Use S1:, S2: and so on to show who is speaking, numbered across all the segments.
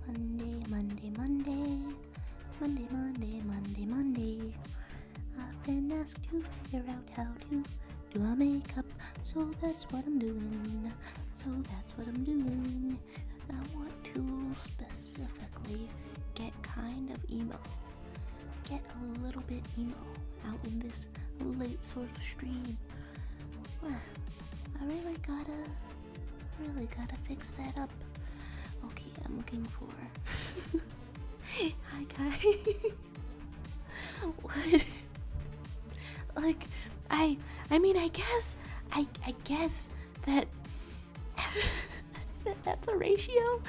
S1: Monday, Monday, Monday. Monday, Monday, Monday, Monday. I've been asked to figure out how to do a makeup, so that's what I'm doing. I want to specifically get kind of emo. Get a little bit emo out in this late sort of stream. I really gotta fix that up. Okay, I'm looking for. Hi guys. What? Like, I mean, I guess that that's a ratio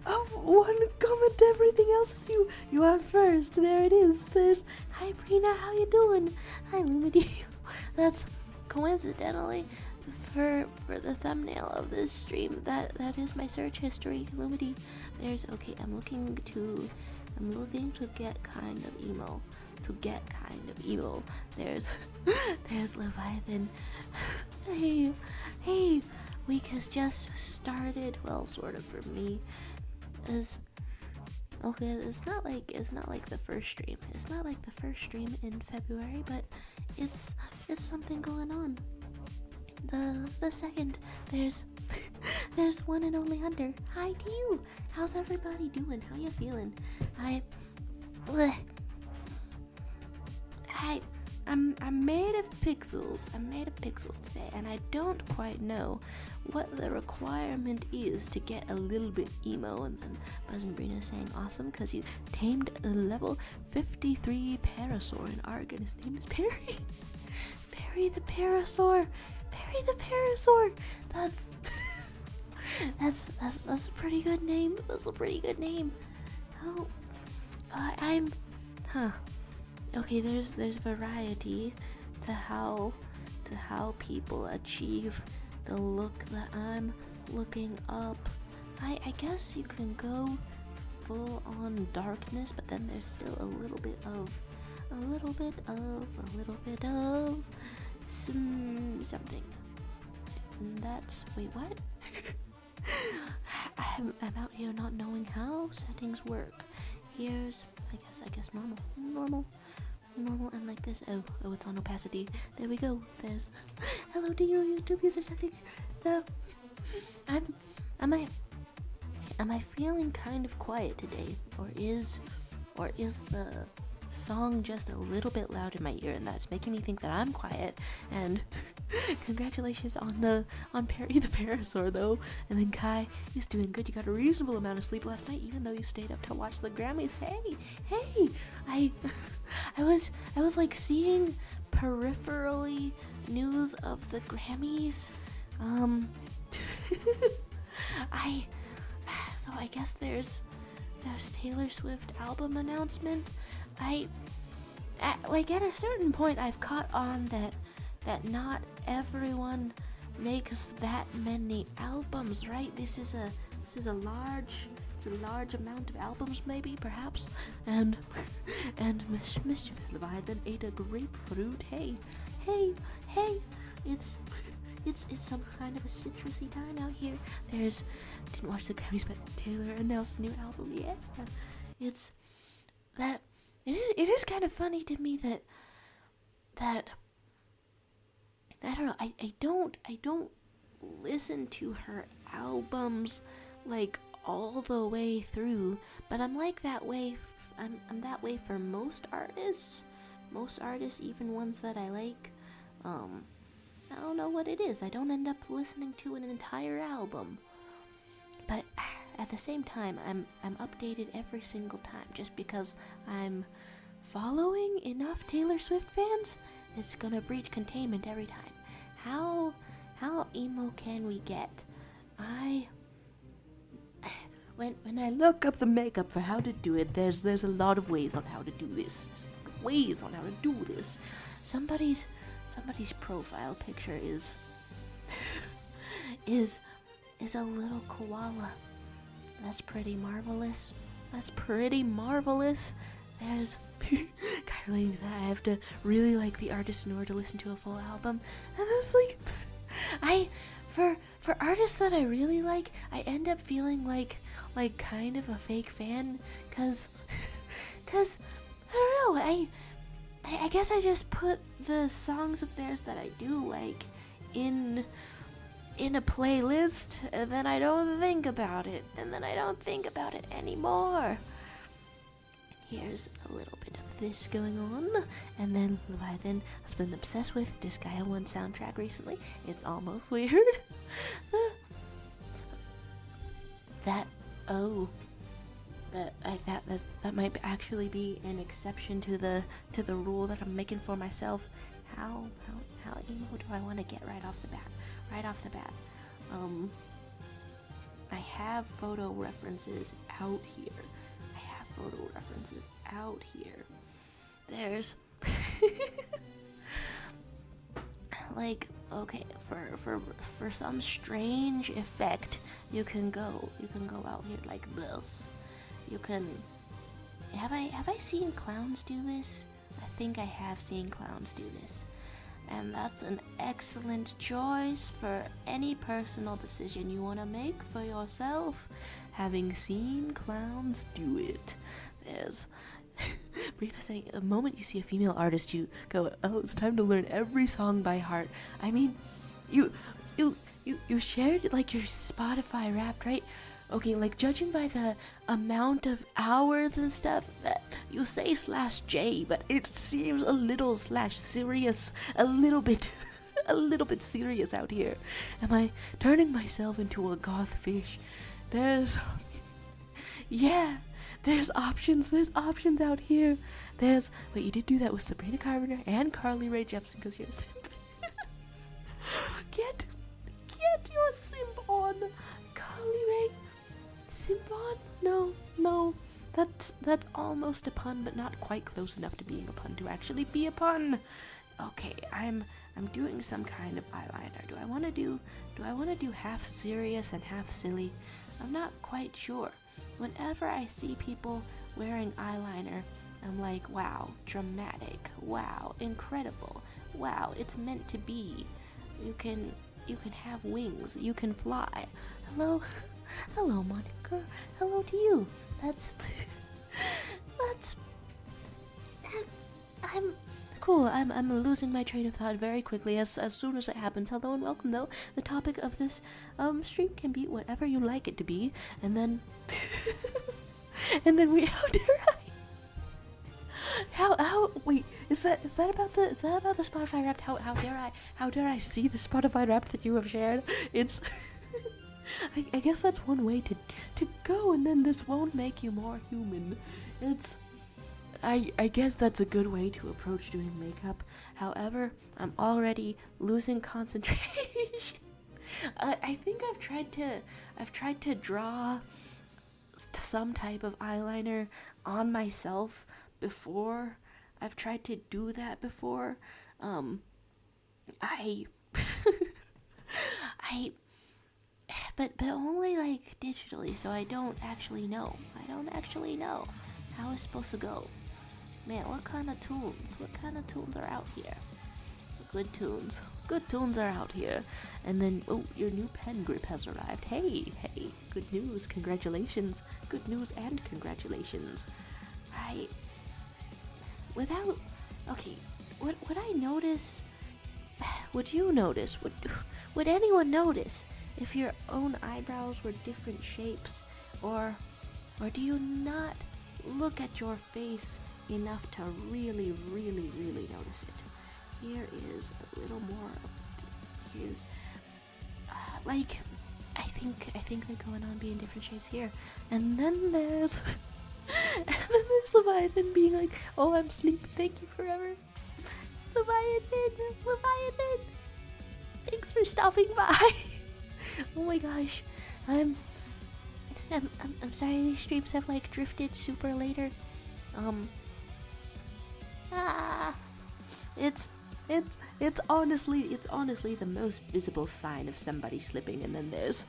S1: of one comment to everything else you have first. There it is. There's, hi Brina, how you doing? Hi Lumity. That's coincidentally for the thumbnail of this stream. That is my search history. Lumity. There's, okay, I'm looking to get kind of emo. There's Leviathan. Hey, week has just started. Well, sort of for me. Okay, it's not like the first stream. It's not like the first stream in February, but it's something going on. The second, there's one and only Hunter. Hi to you. How's everybody doing? How you feeling? I'm made of pixels. I'm made of pixels today, and I don't quite know what the requirement is to get a little bit emo. And then Buzz and Brina saying awesome because you tamed a level 53 parasaur in Arg, and his name is Perry. Perry the Parasaur. That's a pretty good name. Oh, okay, there's variety to how people achieve the look that I'm looking up. I guess you can go full on darkness, but then there's still a little bit of something. And that's, wait, what? I'm out here not knowing how settings work. Here's, I guess normal, and like this. Oh, it's on opacity. There we go. There's, hello to you, YouTube user setting. Am I feeling kind of quiet today, or is the song just a little bit loud in my ear, and that's making me think that I'm quiet? And congratulations on Perry the Parasaur though. And then Kai is doing good. You got a reasonable amount of sleep last night, even though you stayed up to watch the Grammys. Hey, I was like seeing peripherally news of the Grammys. So I guess there's Taylor Swift album announcement. At a certain point I've caught on that not everyone makes that many albums, right? This is a large amount of albums, maybe, perhaps. And mischievous Leviathan ate a grapefruit. Hey, it's some kind of a citrusy time out here. Didn't watch the Grammys, but Taylor announced a new album. Yeah, it is kind of funny to me that I don't know. I don't listen to her albums like all the way through, but I'm like that way. I'm that way for most artists, even ones that I like. I don't know what it is. I don't end up listening to an entire album, but at the same time, I'm updated every single time, just because I'm following enough Taylor Swift fans. It's gonna breach containment every time. How emo can we get? When I look up the makeup for how to do it, there's a lot of ways on how to do this. Somebody's profile picture is a little koala. That's pretty marvelous. There's Kylie, I have to really like the artist in order to listen to a full album. And it's like, for artists that I really like, I end up feeling like kind of a fake fan, cause I don't know, I guess I just put the songs of theirs that I do like in a playlist, and then I don't think about it, and then I don't think about it anymore. Here's a little bit of this going on, and then Leviathan has been obsessed with Disgaea 1 soundtrack recently. It's almost weird. that might actually be an exception to the rule that I'm making for myself. How emo do I want to get right off the bat? I have photo references out here. There's like, okay, for some strange effect, you can go out here like this. You can have I seen clowns do this? I think I have seen clowns do this. And that's an excellent choice for any personal decision you want to make for yourself, having seen clowns do it. There's Brianna saying, the moment you see a female artist, you go, oh, it's time to learn every song by heart. I mean, you shared like your Spotify Wrapped, right? Okay, like judging by the amount of hours and stuff, that you say /J, but it seems a little /serious, a little bit serious out here. Am I turning myself into a goth fish? There's options out here. Wait, you did do that with Sabrina Carpenter and Carly Rae Jepsen, because you're a simp. Get your simp on, Carly Rae. Simp on? No. That's almost a pun, but not quite close enough to being a pun to actually be a pun. Okay, I'm doing some kind of eyeliner. Do I want to do half serious and half silly? I'm not quite sure. Whenever I see people wearing eyeliner, I'm like, wow, dramatic. Wow, incredible. Wow, it's meant to be. You can have wings. You can fly. Hello, Monica. Hello to you. I'm cool. I'm losing my train of thought very quickly as soon as it happens. Hello and welcome, though. The topic of this stream can be whatever you like it to be, and then wait, is that about the Spotify Wrapped? How dare I see the Spotify Wrapped that you have shared? It's I guess that's one way to go, and then this won't make you more human. I guess that's a good way to approach doing makeup. However, I'm already losing concentration. I think I've tried to draw some type of eyeliner on myself before. I've tried to do that before. But only like digitally, so I don't actually know how it's supposed to go. Man, what kind of tunes are out here? Good tunes are out here. And then, oh, your new pen grip has arrived. Hey, good news, congratulations. Good news and congratulations. Would I notice, would you notice, would anyone notice if your own eyebrows were different shapes, or do you not look at your face enough to really notice it? Here is a little more. Here's I think they're going on being different shapes here, and then there's Leviathan being like, oh, I'm sleepy, thank you forever. Leviathan, thanks for stopping by. Oh my gosh, I'm sorry these streams have like drifted super later. It's honestly the most visible sign of somebody slipping, and then there's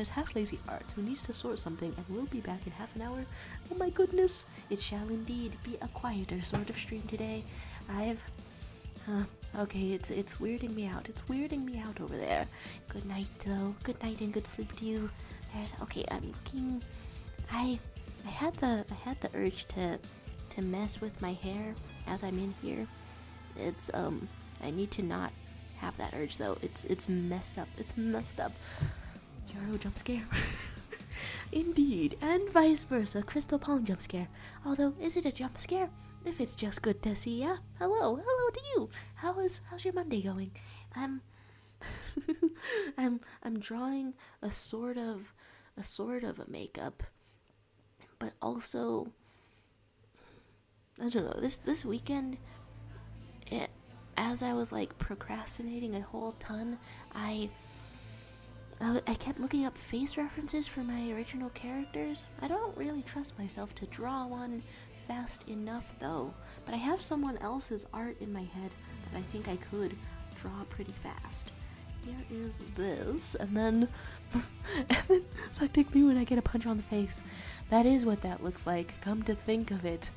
S1: Half Lazy Arts, who needs to sort something and will be back in half an hour. Oh my goodness, it shall indeed be a quieter sort of stream today. Okay, it's weirding me out. It's weirding me out over there. Good night, though. Good night and good sleep to you. Okay. I'm looking. I had the urge to mess with my hair as I'm in here. It's I need to not have that urge though. It's messed up. It's messed up. Euro jump scare. Indeed, and vice versa. Crystal Palm jump scare. Although, is it a jump scare? If it's just good to see ya. Hello to you. How's your Monday going? I'm drawing a sort of a makeup, but also I don't know. This weekend, as I was like procrastinating a whole ton, I kept looking up face references for my original characters. I don't really trust myself to draw one fast enough though, but I have someone else's art in my head that I think I could draw pretty fast. Here is this, and then Psychic me when I get a punch on the face. That is what that looks like. Come to think of it,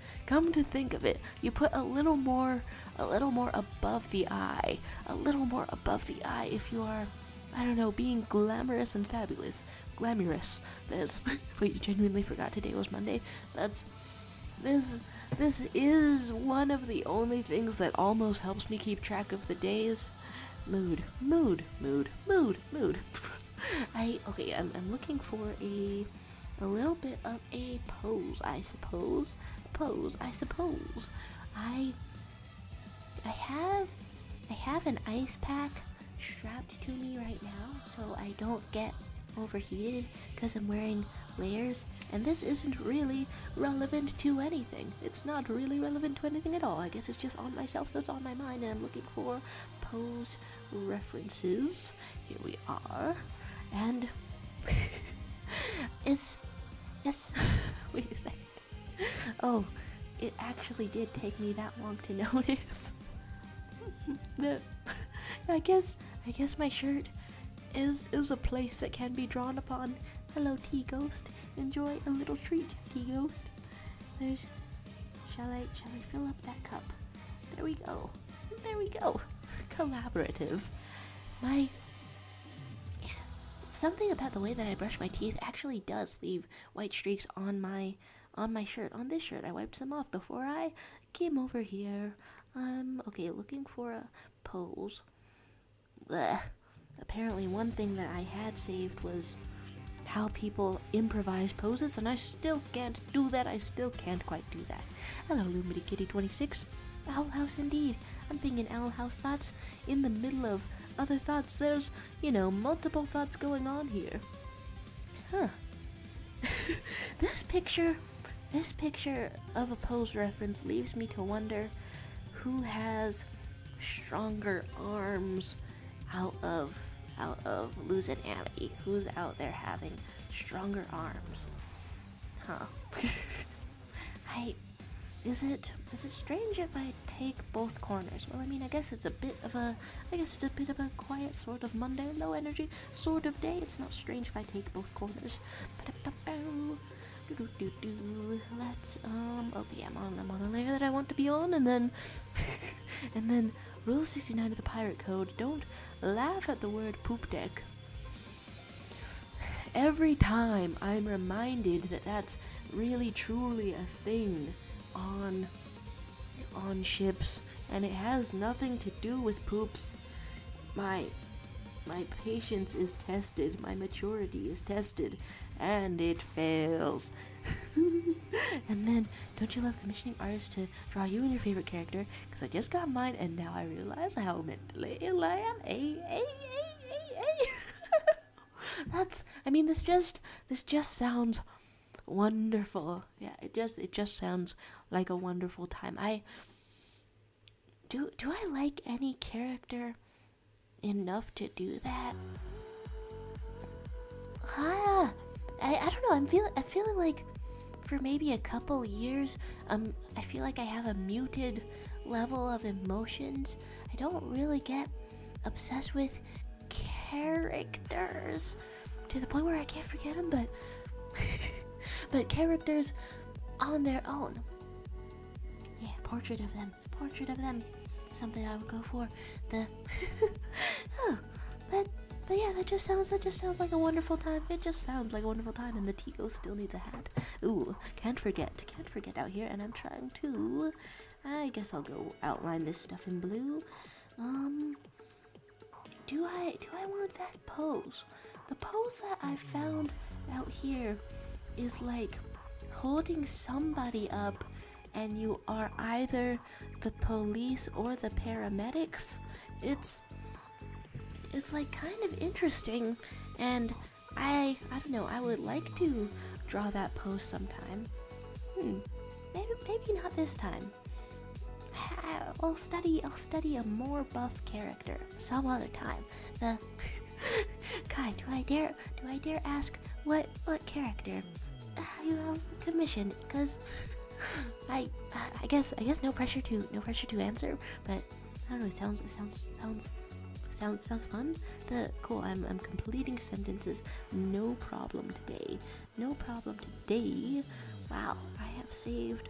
S1: you put a little more above the eye, if you are, I don't know, being glamorous and fabulous. Glamorous. Wait, you genuinely forgot today was Monday? This is one of the only things that almost helps me keep track of the days. Mood. I'm looking for a little bit of a pose, I suppose. I have an ice pack strapped to me right now so I don't get overheated because I'm wearing layers, and this isn't really relevant to anything. It's not really relevant to anything at all. I guess it's just on myself, so it's on my mind, and I'm looking for pose references. Here we are, and it's wait a second. Oh, it actually did take me that long to notice. I guess my shirt is a place that can be drawn upon. Hello, Tea Ghost. Enjoy a little treat, Tea Ghost. Shall I fill up that cup? There we go. Collaborative. Something about the way that I brush my teeth actually does leave white streaks on my shirt. On this shirt, I wiped some off before I came over here. Okay, looking for a pose. Blech. Apparently one thing that I had saved was how people improvise poses, and I still can't do that. I still can't quite do that. Hello, Lumity Kitty 26. Owl House indeed. I'm thinking Owl House thoughts in the middle of other thoughts. There's, multiple thoughts going on here. Huh. This picture of a pose reference leaves me to wonder who has stronger arms out of Luz and Amity. Who's out there having stronger arms? Huh. Is it strange if I take both corners? Well, I mean, I guess it's a bit of a quiet sort of Monday, low energy sort of day. It's not strange if I take both corners. Let's okay, I'm on a layer that I want to be on, and then and then Rule 69 of the Pirate Code, don't laugh at the word poop deck. Every time I'm reminded that that's really truly a thing on ships, and it has nothing to do with poops, my patience is tested, my maturity is tested, and it fails. And then, don't you love commissioning artists to draw you and your favorite character? Because I just got mine, and now I realize how mentally ill I am. This just sounds wonderful. Yeah, it just sounds like a wonderful time. Do I like any character enough to do that? I don't know. I'm feeling like for maybe a couple years, I feel like I have a muted level of emotions. I don't really get obsessed with characters to the point where I can't forget them, but characters on their own. Yeah, portrait of them. something I would go for. The oh, but yeah, that just sounds like a wonderful time. It just sounds like a wonderful time, and the Tico still needs a hat. Ooh, can't forget out here, and I'm trying to. I guess I'll go outline this stuff in blue. Do I want that pose? The pose that I found out here is like holding somebody up, and you are either the police or the paramedics. It's like kind of interesting, and I don't know, I would like to draw that pose sometime. Maybe not this time. I'll study a more buff character some other time. The God, do I dare ask what character you have commissioned? Cause I guess no pressure to answer, but I don't know. It sounds fun. Cool. I'm completing sentences. No problem today. Wow, I have saved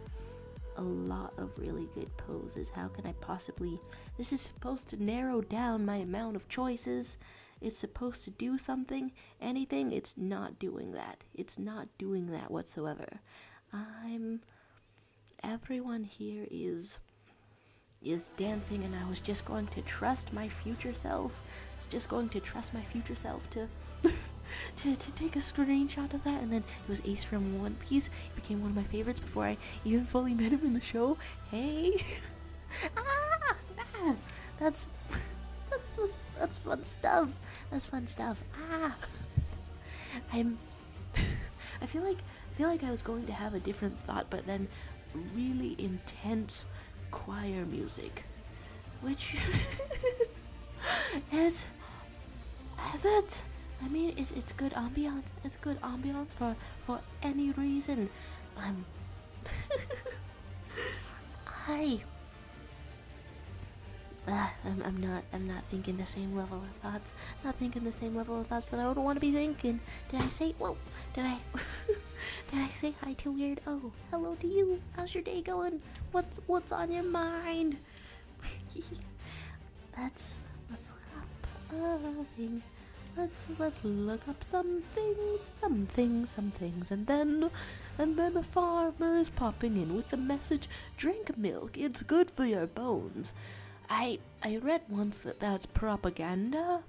S1: a lot of really good poses. How can I possibly? This is supposed to narrow down my amount of choices. It's supposed to do something, anything. It's not doing that. It's not doing that whatsoever. Everyone here is dancing, and I was just going to trust my future self. To to take a screenshot of that, and then it was Ace from One Piece. He became one of my favorites before I even fully met him in the show. Hey, that's fun stuff. I feel like I was going to have a different thought, but then really intense choir music, which is that. I mean, it's good ambiance. It's good ambiance for any reason. I'm not thinking the same level of thoughts. Not thinking the same level of thoughts that I would want to be thinking. Did I say say hi to Weird? Oh, hello to you. How's your day going? What's on your mind? Let's look up some things, and then a farmer is popping in with the message, drink milk, it's good for your bones. I read once that that's propaganda,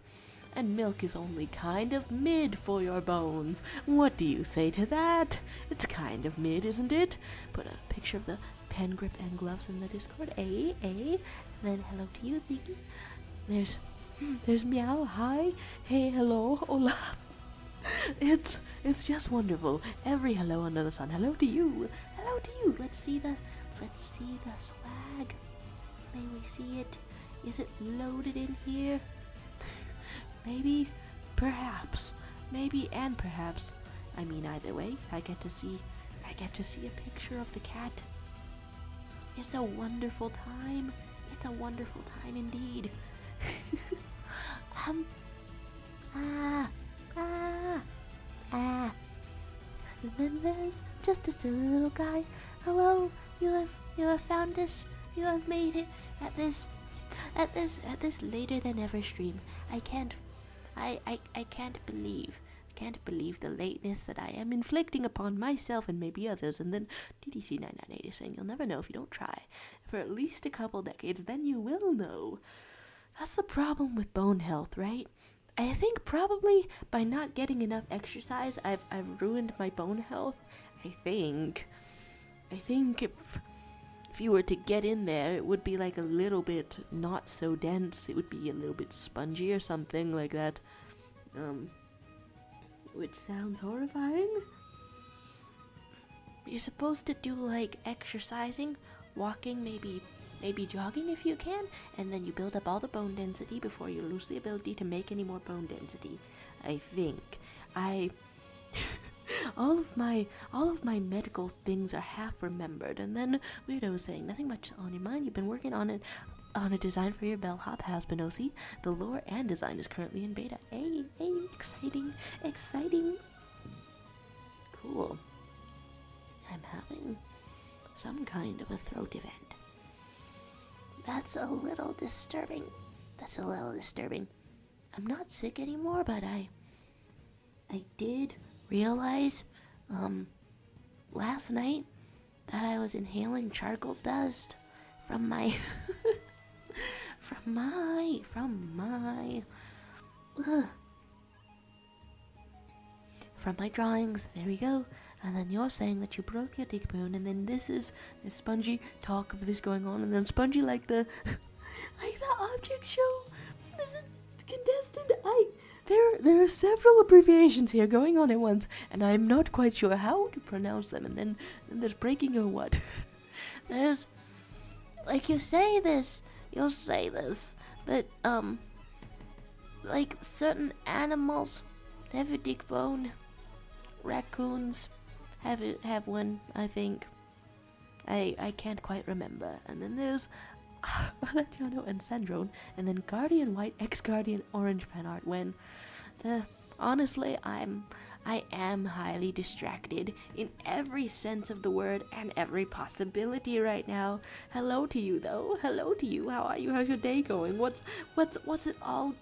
S1: and milk is only kind of mid for your bones. What do you say to that? It's kind of mid, isn't it? Put a picture of the pen grip and gloves in the Discord. And then hello to you, Ziggy. There's Meow, hi, hey, hello, hola. It's just wonderful. Every hello under the sun. Hello to you. Let's see the swag. May we see it? Is it loaded in here? Maybe, perhaps. I mean, either way, I get to see a picture of the cat. It's a wonderful time. Indeed. And then there's just a silly little guy. Hello, you have found this. You have made it at this later than ever stream. I can't believe the lateness that I am inflicting upon myself and maybe others. And then DDC998 is saying you'll never know if you don't try for at least a couple decades, then you will know. That's the problem with bone health, right? I think probably by not getting enough exercise, I've ruined my bone health. I think if you were to get in there, it would be like a little bit not so dense. It would be a little bit spongy or something like that. Which sounds horrifying. You're supposed to do like exercising, walking, maybe jogging if you can, and then you build up all the bone density before you lose the ability to make any more bone density. I think. all of my medical things are half remembered, and then Weirdo was saying nothing much on your mind. You've been working on a design for your bellhop, has been OC. The lore and design is currently in beta. Hey, exciting. Cool. I'm having some kind of a throat event. That's a little disturbing. That's a little disturbing. I'm not sick anymore, but I did realize, last night that I was inhaling charcoal dust from my, from my drawings. There we go. And then you're saying that you broke your dick bone, and then this is the Spongy talk of this going on, and then Spongy like the object show. There's a contestant. There are several abbreviations here going on at once, and I'm not quite sure how to pronounce them. And then there's breaking or what? There's like you'll say this, but like certain animals have a dick bone. Raccoons have one, I think. I can't quite remember. And then there's Valentino and Sandrone, and then Guardian White, ex-Guardian Orange fan art. When honestly, I am highly distracted in every sense of the word and every possibility right now. Hello to you, though. Hello to you. How are you? How's your day going? What's it all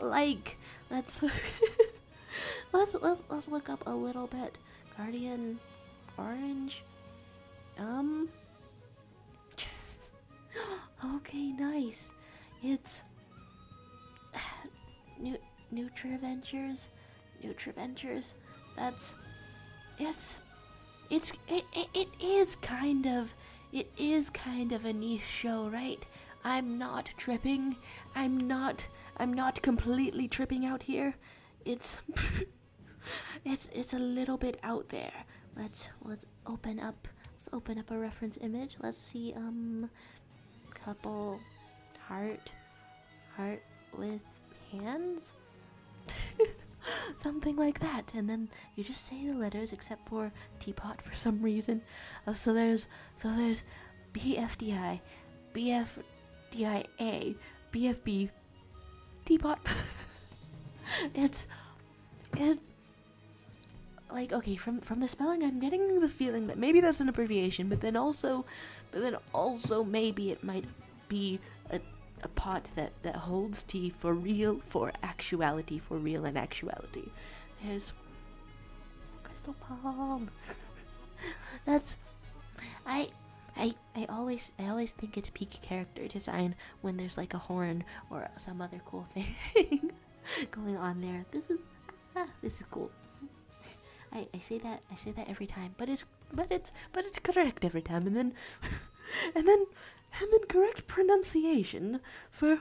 S1: like? Let's let's look up a little bit. Guardian Orange. Okay, nice. It's Nutraventures. That's it is kind of a niche show, right? I'm not tripping. I'm not completely tripping out here. It's it's a little bit out there. Let's open up a reference image. Let's see couple heart with hands. Something like that. And then you just say the letters except for teapot for some reason. So there's BFDI, BFDIA, BFB, teapot. It's like, okay, from the spelling, I'm getting the feeling that maybe that's an abbreviation, but then also maybe it might be a pot that holds tea for real, for actuality, for real and actuality. There's crystal palm. That's I always think it's peak character design when there's like a horn or some other cool thing going on there. This is cool. I say that every time, but it's correct every time, and then correct pronunciation for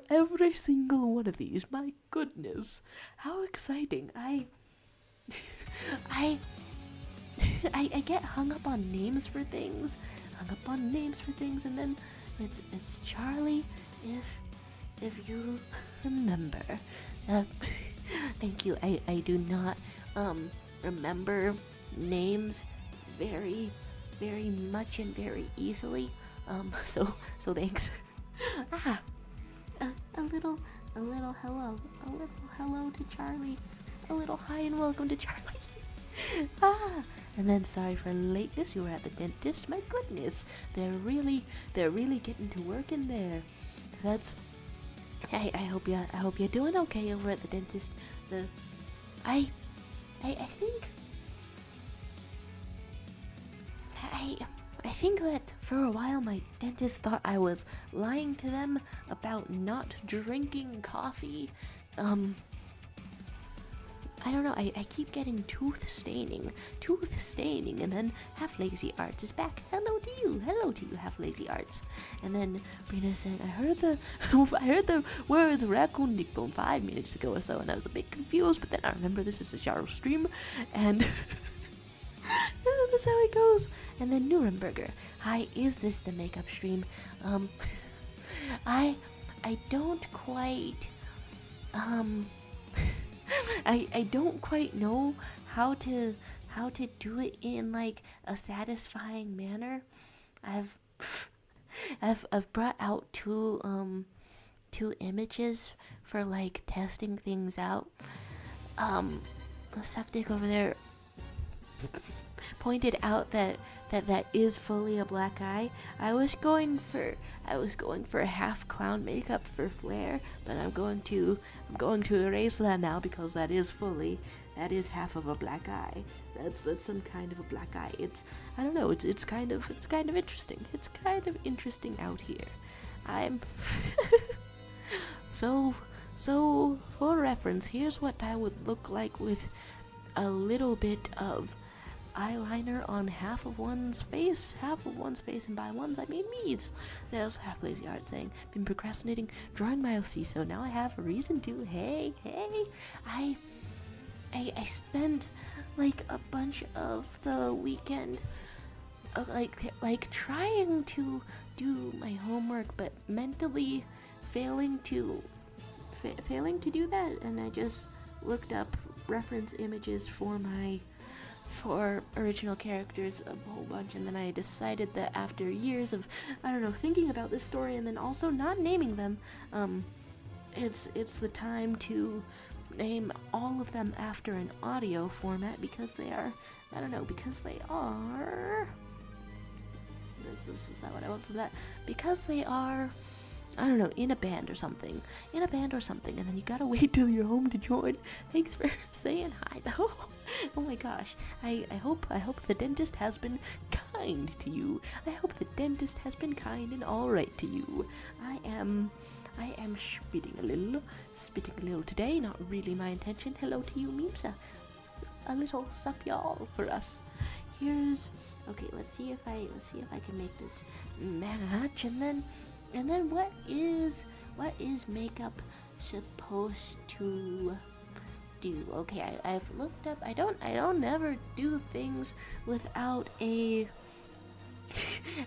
S1: every single one of these. My goodness, how exciting! I get hung up on names for things, and then it's Charlie. If you remember, thank you. I do not remember names very much and very easily. So thanks. A little hello to Charlie. A little hi and welcome to Charlie. And then sorry for lateness. You were at the dentist. My goodness, they're really getting to work in there. That's. I hope you're doing okay over at the dentist. I think that for a while my dentist thought I was lying to them about not drinking coffee. I don't know, I keep getting tooth staining, and then Half Lazy Arts is back. Hello to you, Half Lazy Arts. And then Brina saying, I heard the words raccoon dick bone 5 minutes ago or so, and I was a bit confused, but then I remember this is a Jaro stream, and that's how it goes. And then Nuremberger, hi, is this the makeup stream? I don't quite, I don't quite know how to do it in like a satisfying manner. I've brought out two images for like testing things out. Septic over there pointed out that that is fully a black eye. I was going for half clown makeup for flair, but I'm going to erase that now because that is half of a black eye. That's some kind of a black eye. I don't know. It's kind of interesting. It's kind of interesting out here. I'm so for reference, here's what I would look like with a little bit of eyeliner on half of one's face, and by one's I mean me's. There's half lazy art saying, been procrastinating drawing my OC, so now I have a reason to. Hey, I spent like a bunch of the weekend like trying to do my homework, but mentally failing to do that, and I just looked up reference images for original characters a whole bunch, and then I decided that after years of thinking about this story and then also not naming them, it's the time to name all of them after an audio format because they are this is not what I want from that, because they are in a band or something, and then you gotta wait till you're home to join. Thanks for saying hi, though. Oh my gosh, I hope the dentist has been kind to you. I hope the dentist has been kind and alright to you. I am spitting a little today, not really my intention. Hello to you, Meepsa. A little sup y'all for us. Okay, let's see if I can make this match, and then what is makeup supposed to do? Okay, I've looked up. I don't ever do things without a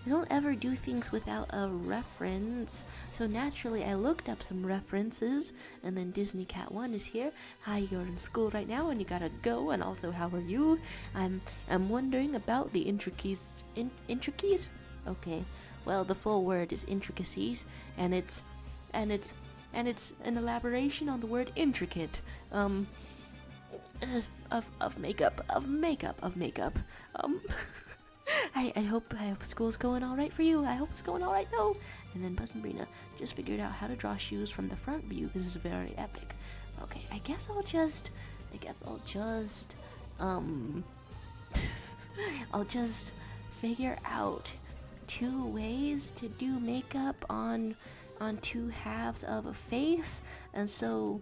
S1: I don't ever do things without a reference. So naturally, I looked up some references, and then Disney Cat 1 is here. Hi, you're in school right now, and you gotta go. And also, how are you? I'm wondering about the intricacies. Okay, well, the full word is intricacies, and it's an elaboration on the word intricate. Of makeup. I hope school's going all right for you. I hope it's going all right though. And then Buzz and Brina just figured out how to draw shoes from the front view. This is very epic. Okay, I guess I'll just I'll just figure out 2 ways to do makeup on 2 halves of a face, and so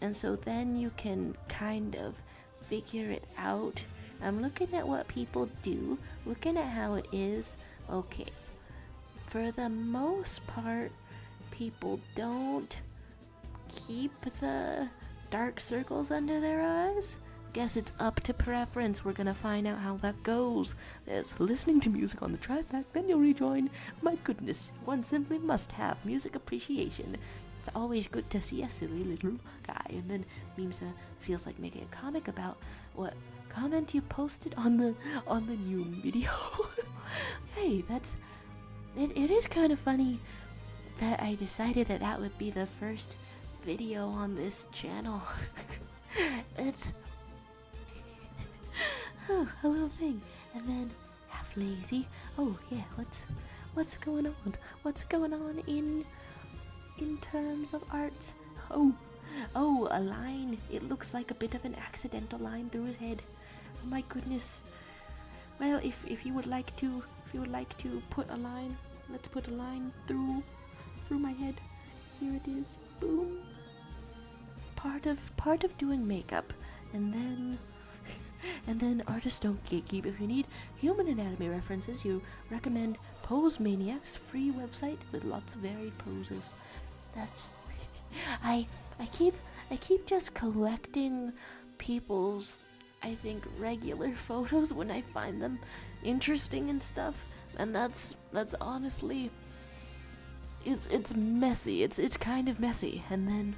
S1: then you can kind of figure it out. I'm looking at what people do, looking at how it is. Okay, for the most part, people don't keep the dark circles under their eyes. Guess it's up to preference. We're gonna find out how that goes. There's listening to music on the drive back, then you'll rejoin. My goodness, one simply must have music appreciation. It's always good to see a silly little guy. And then Mimsa feels like making a comic about what comment you posted on the new video. Hey, it is kind of funny that I decided that would be the first video on this channel. It's a little thing, and then half lazy. Oh yeah, what's going on? What's going on in terms of arts? Oh, a line. It looks like a bit of an accidental line through his head. Oh my goodness. Well, if you would like to put a line, let's put a line through my head. Here it is. Boom. Part of doing makeup, and then artists don't gatekeep. If you need human anatomy references, you recommend Pose Maniac's free website with lots of varied poses. That's I keep just collecting people's, I think, regular photos when I find them interesting and stuff, and that's honestly it's messy. It's kind of messy, and then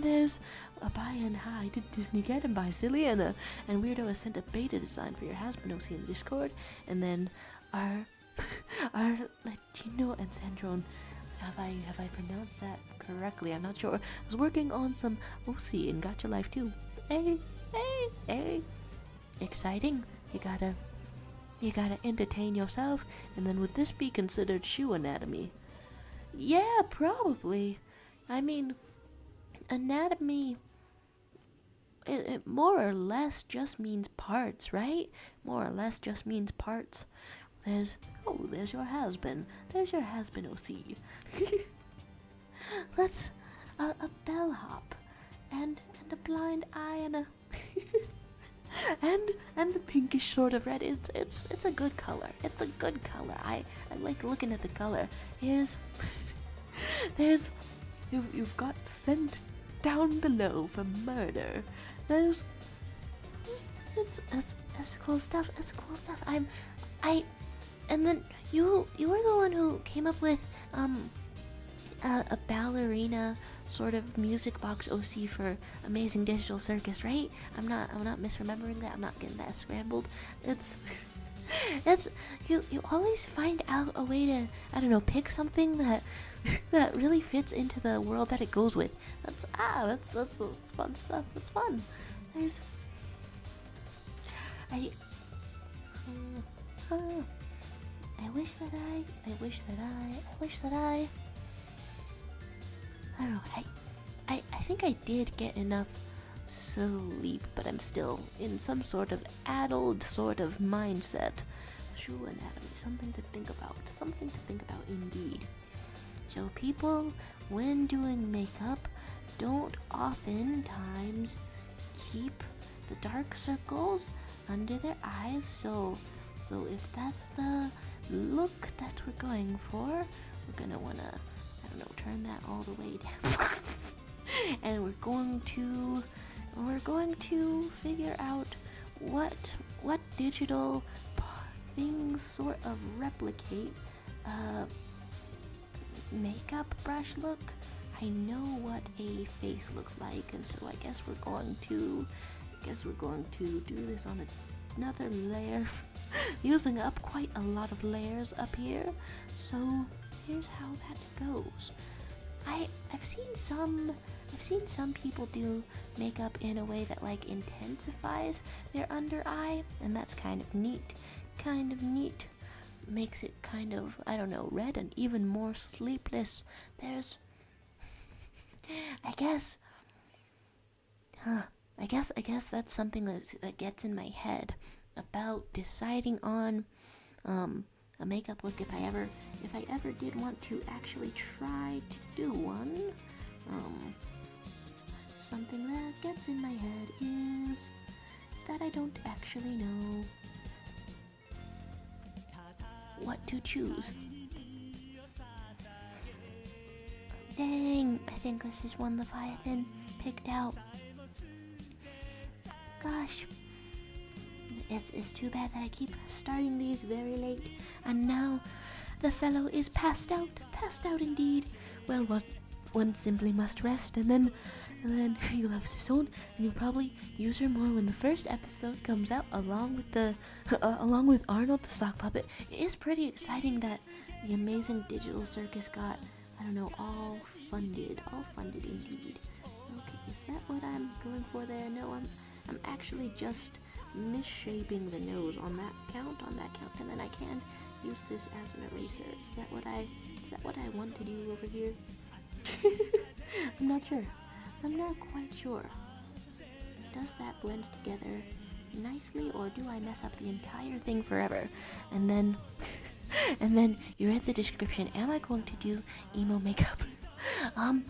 S1: there's a buy and hi to Disney Cat and buy Silly and Weirdo has sent a beta design for your husband OC in the Discord, and then our Latino and Sandrone. Have I pronounced that correctly? I'm not sure. I was working on some OC and Gotcha Life too. Hey. Exciting. you gotta entertain yourself, and then would this be considered shoe anatomy? Yeah, probably. I mean, anatomy, it more or less just means parts, right? More or less just means parts. There's your has-been. There's your has-been OC. Let's, a bellhop, and a blind eye, and a, and the pinkish sort of red. It's a good color. It's a good color. I like looking at the color. You've got sent down below for murder. It's cool stuff. It's cool stuff. And then you were the one who came up with a ballerina sort of music box OC for Amazing Digital Circus, right? I'm not misremembering that. I'm not getting that scrambled. It's you always find out a way to, I don't know, pick something that that really fits into the world that it goes with. That's fun stuff. That's fun. I wish that I don't know. I think I did get enough sleep, but I'm still in some sort of addled sort of mindset. Shoe anatomy, something to think about indeed. So people, when doing makeup, don't oftentimes keep the dark circles under their eyes. So if that's the look that we're going for, we're gonna wanna, I don't know, turn that all the way down. And we're going to figure out what digital things sort of replicate makeup brush look. I know what a face looks like, and so I guess we're going to do this on another layer, using up quite a lot of layers up here. So here's how that goes. I've seen some people do makeup in a way that like intensifies their under eye, and that's kind of neat. Makes it kind of, I don't know, red and even more sleepless. I guess that's something that gets in my head about deciding on a makeup look if I ever did want to actually try to do one. Something that gets in my head is that I don't actually know what to choose. Dang, I think this is one Leviathan picked out. Gosh, it's too bad that I keep starting these very late, and now the fellow is passed out indeed. Well, one simply must rest, and then he loves his own, and you'll probably use her more when the first episode comes out, along with Arnold the sock puppet. It is pretty exciting that the Amazing Digital Circus got, I don't know, all funded indeed. Okay, is that what I'm going for there? No, I'm actually just misshaping the nose on that count, and then I can use this as an eraser. Is that what I want to do over here? I'm not sure. I'm not quite sure. Does that blend together nicely, or do I mess up the entire thing forever? And then you read the description. Am I going to do emo makeup? I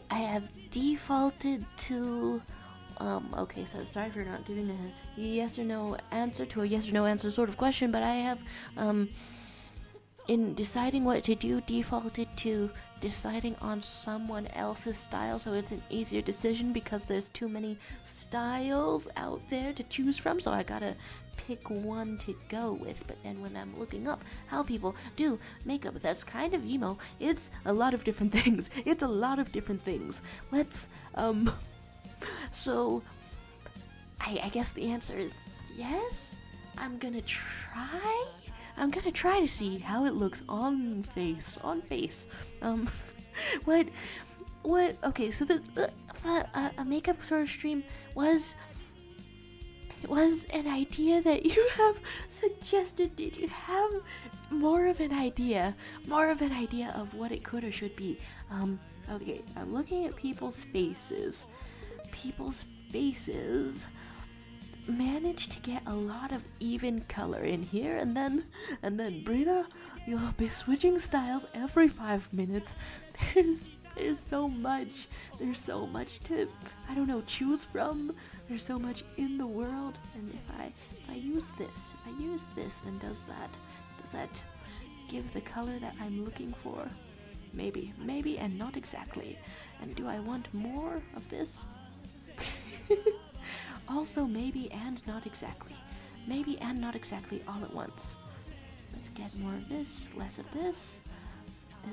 S1: have defaulted to okay, so sorry for not giving a yes or no answer to a yes or no answer sort of question, but I have in deciding what to do, defaulted to deciding on someone else's style, so it's an easier decision because there's too many styles out there to choose from, so I gotta pick one to go with. But then when I'm looking up how people do makeup that's kind of emo, it's a lot of different things. Let's so I guess the answer is yes. I'm gonna try to see how it looks on face. What? Okay, so this a makeup sort of stream was was an idea that you have suggested. Did you have more of an idea of what it could or should be? Okay, I'm looking at people's faces managed to get a lot of even color in here, and then Brita, you'll be switching styles every 5 minutes. There's so much to, I don't know, choose from. There's so much in the world, and if I use this, then does that give the color that I'm looking for? Maybe, and not exactly. And do I want more of this? Also, maybe and not exactly. Maybe and not exactly all at once. Let's get more of this, less of this.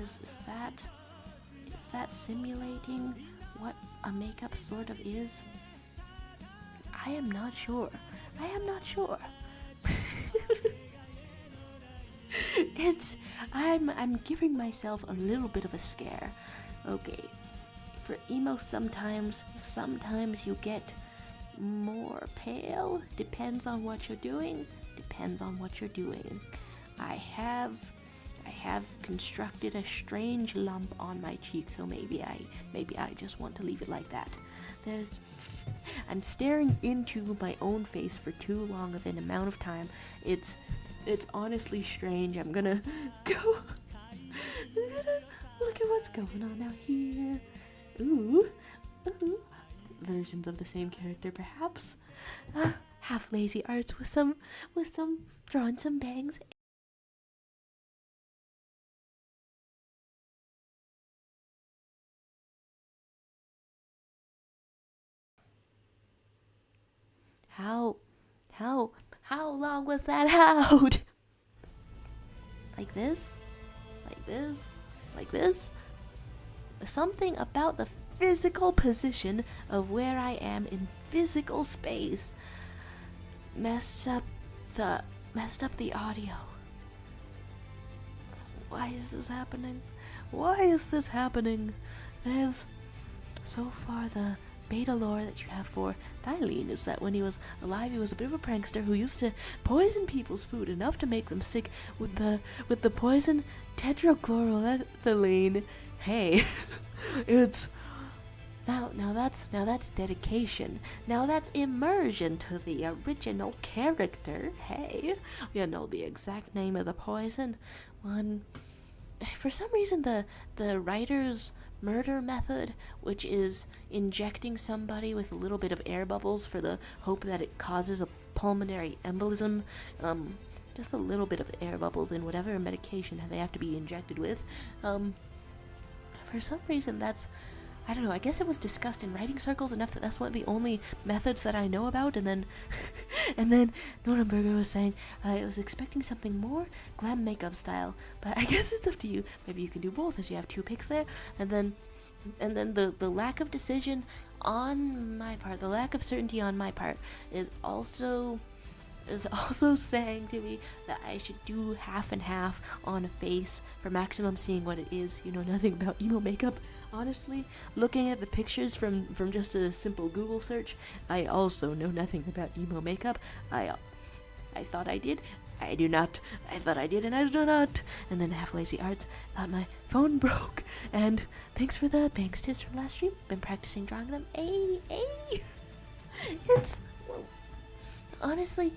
S1: Is that simulating what a makeup sort of is? I am not sure. I'm giving myself a little bit of a scare. Okay, for emo sometimes you get more pale. Depends on what you're doing. I have constructed a strange lump on my cheek, so maybe I just want to leave it like that. I'm staring into my own face for too long of an amount of time. It's honestly strange. I'm gonna go. Look at what's going on out here. Ooh. Versions of the same character, perhaps. Half lazy arts with some drawing some bangs. How long was that out? Like this? Something about the physical position of where I am in physical space messed up the audio. Why is this happening? There's so far the beta lore that you have for Thylene is that when he was alive, he was a bit of a prankster who used to poison people's food enough to make them sick with the poison tetrachloroethylene. Hey, it's now that's dedication. Now that's immersion to the original character. Hey, you know the exact name of the poison. For some reason, the writer's murder method, which is injecting somebody with a little bit of air bubbles for the hope that it causes a pulmonary embolism, just a little bit of air bubbles in whatever medication they have to be injected with. For some reason, that's, I don't know, I guess it was discussed in writing circles enough that that's one of the only methods that I know about. And then Nuremberger was saying, I was expecting something more glam makeup style, but I guess it's up to you. Maybe you can do both, as you have 2 picks there. And then the lack of decision on my part, the lack of certainty on my part, is also saying to me that I should do half and half on a face for maximum seeing what it is. You know nothing about emo makeup. Honestly, looking at the pictures from just a simple Google search, I also know nothing about emo makeup. I thought I did. I do not. I thought I did, and I do not. And then half lazy arts thought my phone broke. And thanks for the banks tips from last stream. Been practicing drawing them. It's honestly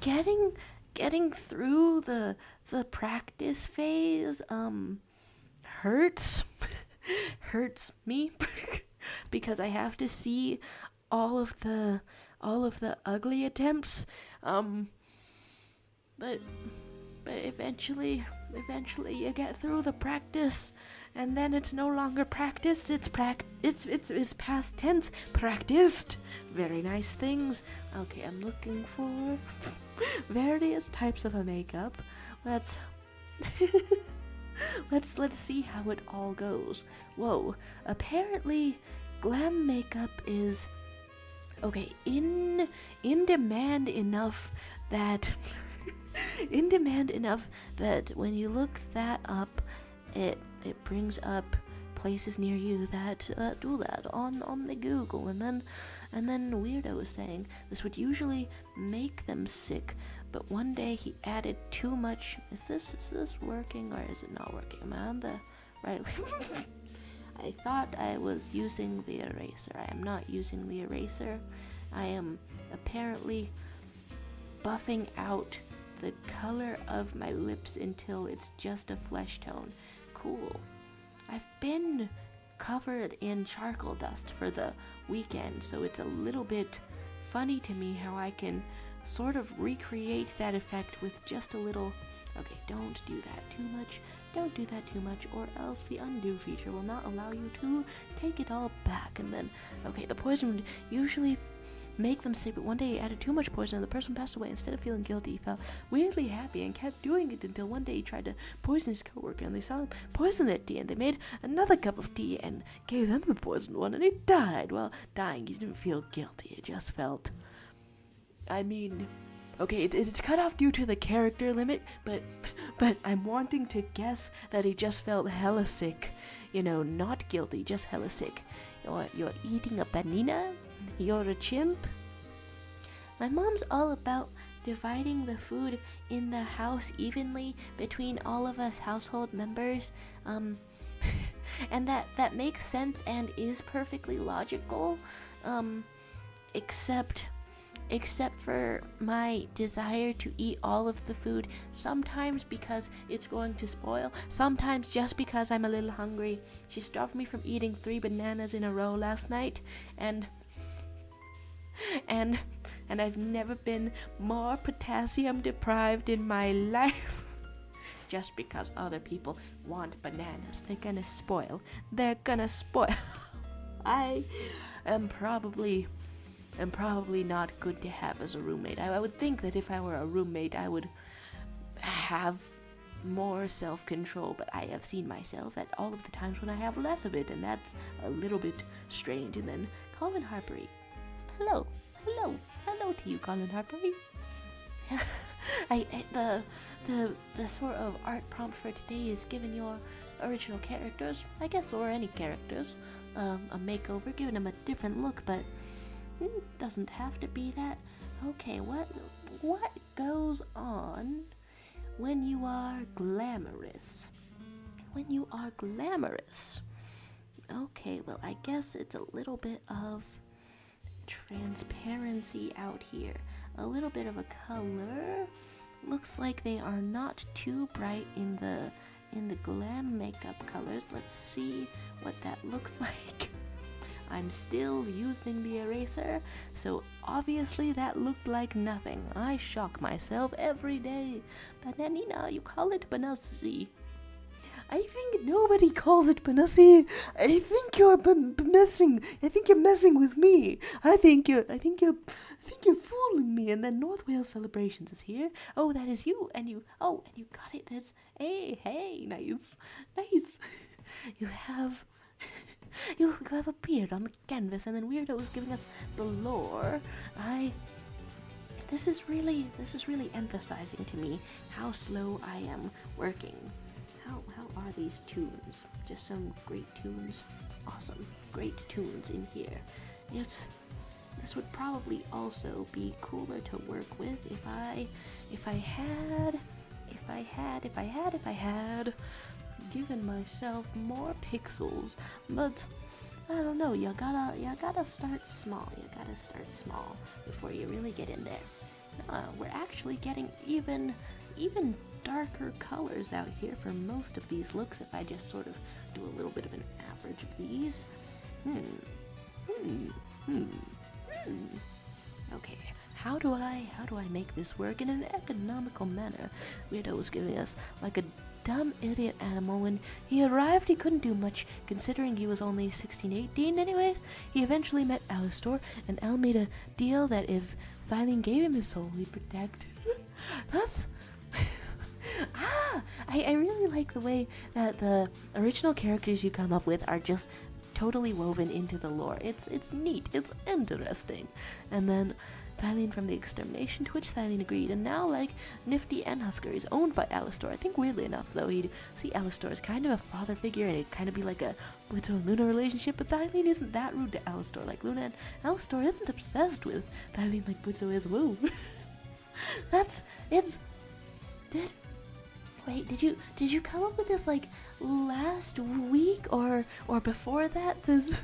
S1: getting through the practice phase hurts me because I have to see all of the ugly attempts, but eventually you get through the practice, and then it's no longer practice, it's past tense practiced. Very nice things. Okay, I'm looking for various types of a makeup. Let's see how it all goes. Whoa, apparently glam makeup is in demand enough that when you look that up, it brings up places near you that do that on the Google. And then Weirdo was saying this would usually make them sick, but one day he added too much. Is this working or is it not working? Am I on the right? I thought I was using the eraser. I am not using the eraser. I am apparently buffing out the color of my lips until it's just a flesh tone. Cool. I've been covered in charcoal dust for the weekend, so it's a little bit funny to me how I can sort of recreate that effect with just a little. Okay, don't do that too much. Don't do that too much, or else the undo feature will not allow you to take it all back. And then, okay, the poison would usually make them sick, but one day he added too much poison and the person passed away. Instead of feeling guilty, he felt weirdly happy and kept doing it until one day he tried to poison his coworker and they saw him poison their tea, and they made another cup of tea and gave them the poisoned one, and he died. Well, dying, he didn't feel guilty, it just felt, I mean, okay, it's cut off due to the character limit, but I'm wanting to guess that he just felt hella sick. You know, not guilty, just hella sick. You're eating a banana? You're a chimp? My mom's all about dividing the food in the house evenly between all of us household members. And that makes sense and is perfectly logical. Except for my desire to eat all of the food, sometimes because it's going to spoil, sometimes just because I'm a little hungry. She stopped me from eating 3 bananas in a row last night, and I've never been more potassium deprived in my life. Just because other people want bananas, they're gonna spoil. I am probably not good to have as a roommate. I would think that if I were a roommate, I would have more self-control, but I have seen myself at all of the times when I have less of it, and that's a little bit strange. And then Colin Harpery. Hello to you, Colin Harpery. The sort of art prompt for today is giving your original characters, I guess, or any characters, a makeover, giving them a different look, but doesn't have to be that. Okay, what goes on when you are glamorous? When you are glamorous. Okay, well, I guess it's a little bit of transparency out here. A little bit of a color. Looks like they are not too bright in the glam makeup colors. Let's see what that looks like. I'm still using the eraser, so obviously that looked like nothing. I shock myself every day. Bananina, you call it Banussi. I think nobody calls it Banussi. I think you're messing. I think you're messing with me. I think you're fooling me. And then North Wales Celebrations is here. Oh, that is you. And you got it. That's hey, nice. You have a beard on the canvas, and then Weirdo is giving us the lore. This is really emphasizing to me how slow I am working. How are these tunes? Just some great tunes. Awesome, great tunes in here. This would probably also be cooler to work with if I had given myself more pixels. But I don't know, you gotta start small. You gotta start small before you really get in there. We're actually getting even darker colors out here for most of these looks if I just sort of do a little bit of an average of these. Okay, how do I make this work in an economical manner? Weirdo was giving us like a dumb idiot animal. When he arrived, he couldn't do much, considering he was only 16, 18 anyways. He eventually met Alistor, and Al made a deal that if Thylene gave him his soul, he'd protect. That's... I really like the way that the original characters you come up with are just totally woven into the lore. It's neat, it's interesting. And then Thylene from the extermination, to which Thylene agreed, and now, like, Nifty and Husker is owned by Alistor. I think weirdly enough, though, he'd see Alistor as kind of a father figure, and it'd kind of be like a Blitzo and Luna relationship, but Thylene isn't that rude to Alistor. Like, Luna and Alistor isn't obsessed with Thylene like Blitzo is. Whoa. Did you come up with this, like, last week, or before that? There's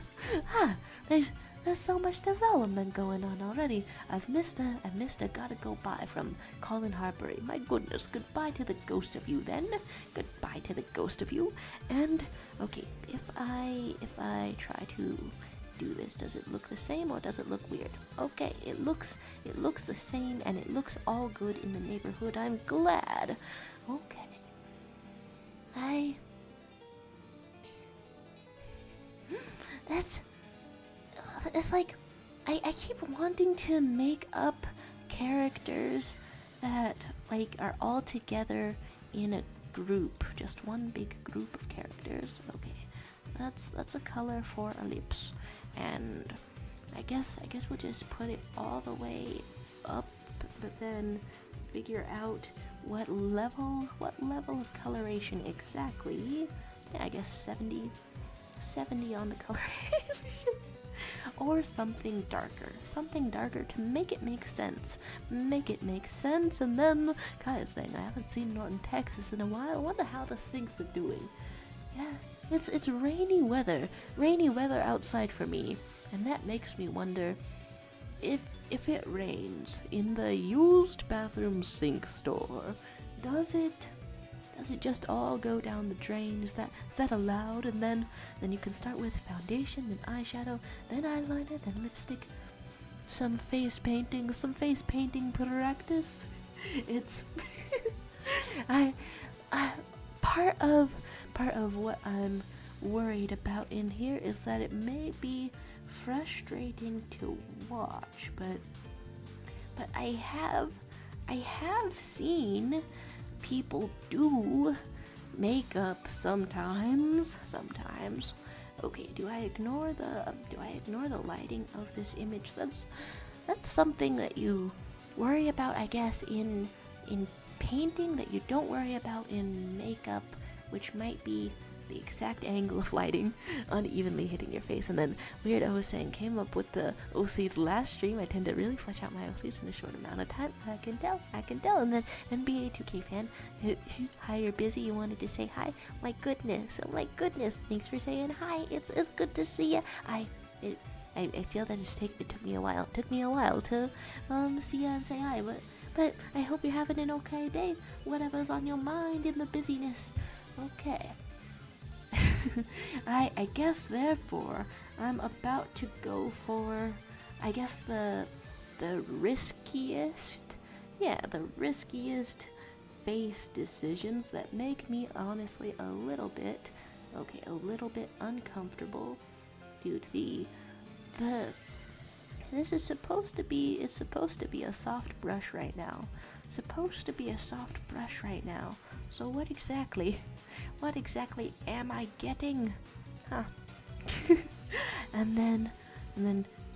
S1: so much development going on already. I've missed a gotta go by from Colin Harbury. My goodness, goodbye to the ghost of you then. Goodbye to the ghost of you. And, okay, if I try to do this, does it look the same or does it look weird? Okay, it looks the same and it looks all good in the neighborhood. I'm glad. Okay. It's like, I keep wanting to make up characters that, like, are all together in a group, just one big group of characters. Okay, that's a color for a lips, and I guess we'll just put it all the way up, but then figure out what level of coloration exactly. Yeah, I guess 70 on the coloration. Or something darker to make it make sense. And then, guys, saying I haven't seen Norton, Texas in a while. I wonder how the sinks are doing. Yeah, it's rainy weather outside for me, and that makes me wonder if it rains in the used bathroom sink store, does it just all go down the drain? Is that allowed? And then you can start with foundation, then eyeshadow, then eyeliner, then lipstick, some face painting practice. It's I part of what I'm worried about in here is that it may be frustrating to watch, but I have seen people do makeup sometimes. Okay, do I ignore the lighting of this image? That's something that you worry about, I guess, in painting, that you don't worry about in makeup, which might be the exact angle of lighting unevenly hitting your face. And then Weird O was saying, came up with the OCs last stream. I tend to really flesh out my OCs in a short amount of time. I can tell. And then NBA 2K fan, hi, you're busy, you wanted to say hi? My goodness, thanks for saying hi. It's good to see you. I feel that it took me a while to see you and say hi, but I hope you're having an okay day, whatever's on your mind in the busyness. Okay. I guess therefore I'm about to go for, I guess, the riskiest face decisions that make me honestly a little bit uncomfortable due to the this is supposed to be a soft brush right now. So what exactly am I getting? Huh. and then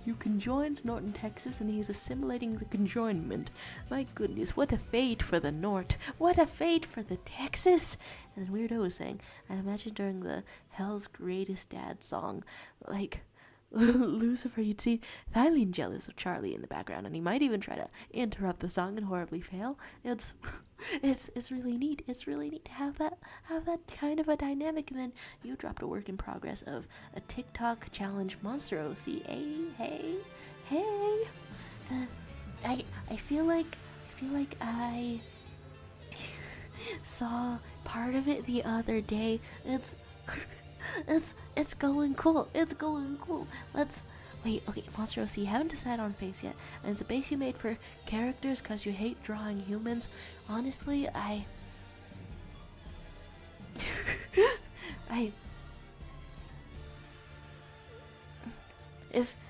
S1: you conjoined Norton, Texas, and he's assimilating the conjoinment. My goodness, what a fate for the Nort. What a fate for the Texas. And then Weirdo was saying, I imagine during the Hell's Greatest Dad song, like, Lucifer, you'd see Thylene jealous of Charlie in the background, and he might even try to interrupt the song and horribly fail. It's really neat. It's really neat to have that kind of a dynamic. And then you dropped a work in progress of a TikTok challenge monster OC. Hey. I feel like I saw part of it the other day. It's going cool. Let's wait. Okay, Monster OC, you haven't decided on face yet, and it's a base you made for characters because you hate drawing humans. Honestly,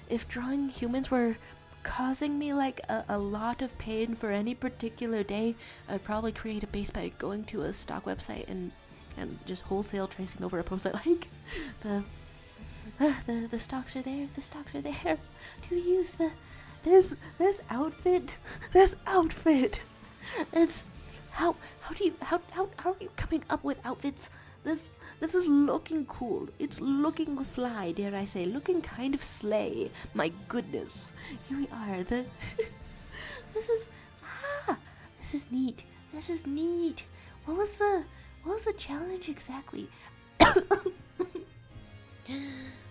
S1: if drawing humans were causing me like a lot of pain for any particular day, I'd probably create a base by going to a stock website and just wholesale tracing over a post I like. But The stocks are there. The stocks are there. Do you use this outfit? This outfit. It's how are you coming up with outfits? This is looking cool. It's looking fly, dare I say, looking kind of slay. My goodness. Here we are. This is neat. This is neat. What was the challenge exactly?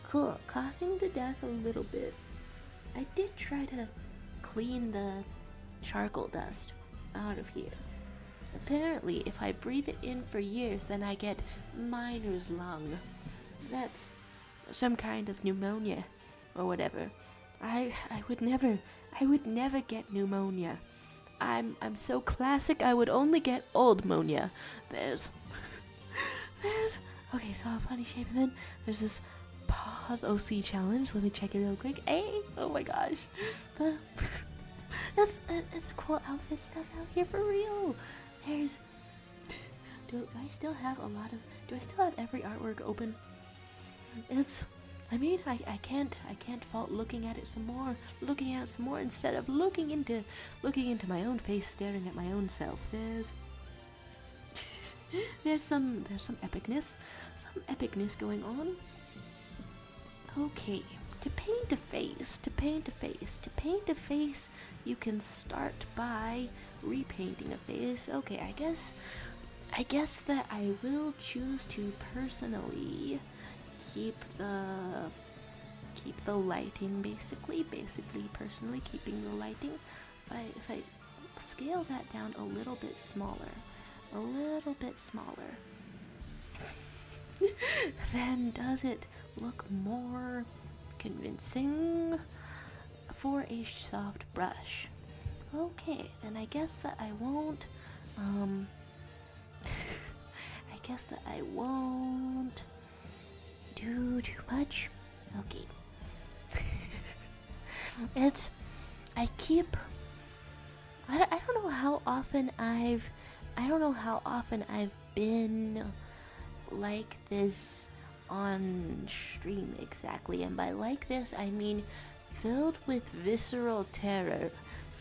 S1: Cool. Coughing to death a little bit. I did try to clean the charcoal dust out of here. Apparently, if I breathe it in for years, then I get miner's lung. That's some kind of pneumonia or whatever. I would never get pneumonia. I'm so classic. I would only get old-monia. There's okay, so a funny shape, and then there's this pause OC challenge. Let me check it real quick. Hey, oh my gosh, it's cool outfit stuff out here for real. There's do I still have every artwork open? I mean, I can't fault looking at it some more, instead of looking into my own face, staring at my own self. There's some epicness going on. Okay, to paint a face, you can start by repainting a face. Okay, I guess that I will choose to personally keep the lighting, basically personally keeping the lighting. If I scale that down a little bit smaller, then does it look more convincing for a soft brush? Okay, and I guess that I won't do too much. Okay. I don't know how often I've been like this on stream exactly, and by like this I mean filled with visceral terror,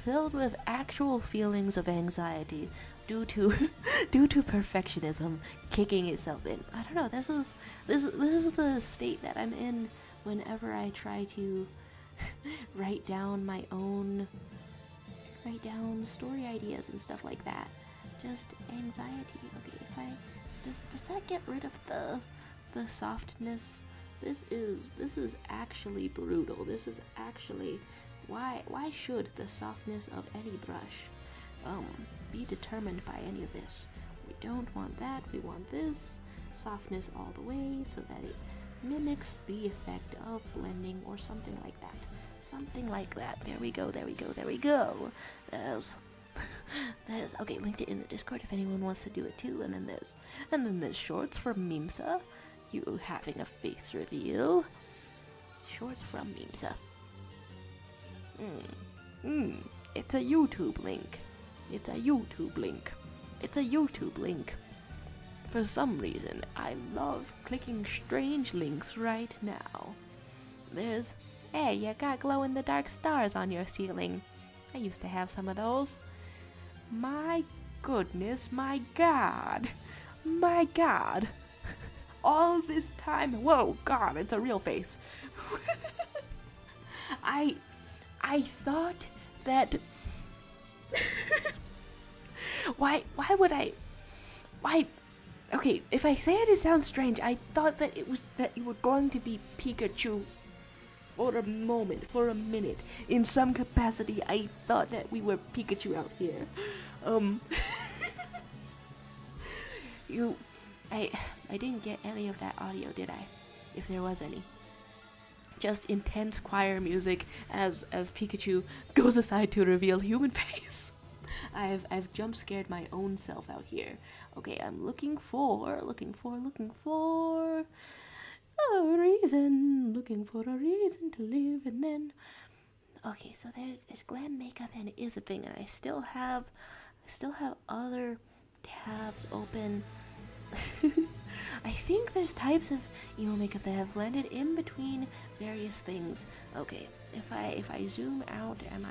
S1: filled with actual feelings of anxiety due to perfectionism kicking itself in. I don't know, this is the state that I'm in whenever I try to write down story ideas and stuff like that. Just anxiety. Okay, does that get rid of the softness? This is actually brutal. This is actually why should the softness of any brush be determined by any of this? We don't want that. We want this softness all the way so that it mimics the effect of blending or something like that. There we go. There's okay, linked it in the Discord if anyone wants to do it too. And then there's shorts from Mimsa. You having a face reveal. Shorts from Mimsa. It's a YouTube link. For some reason, I love clicking strange links right now. There's, hey, you got glow-in-the-dark stars on your ceiling. I used to have some of those. My goodness, my god. All this time, whoa, god, it's a real face. I thought that why okay, if I say it sounds strange. I thought that you were going to be Pikachu for a minute. In some capacity, I thought that we were Pikachu out here. I didn't get any of that audio, did I? If there was any. Just intense choir music as Pikachu goes aside to reveal human face. I've jump scared my own self out here. Okay, I'm looking for a reason to live, and then okay, so there's glam makeup, and it is a thing, and I still have other tabs open. I think there's types of emo makeup that have blended in between various things. Okay, if I zoom out, am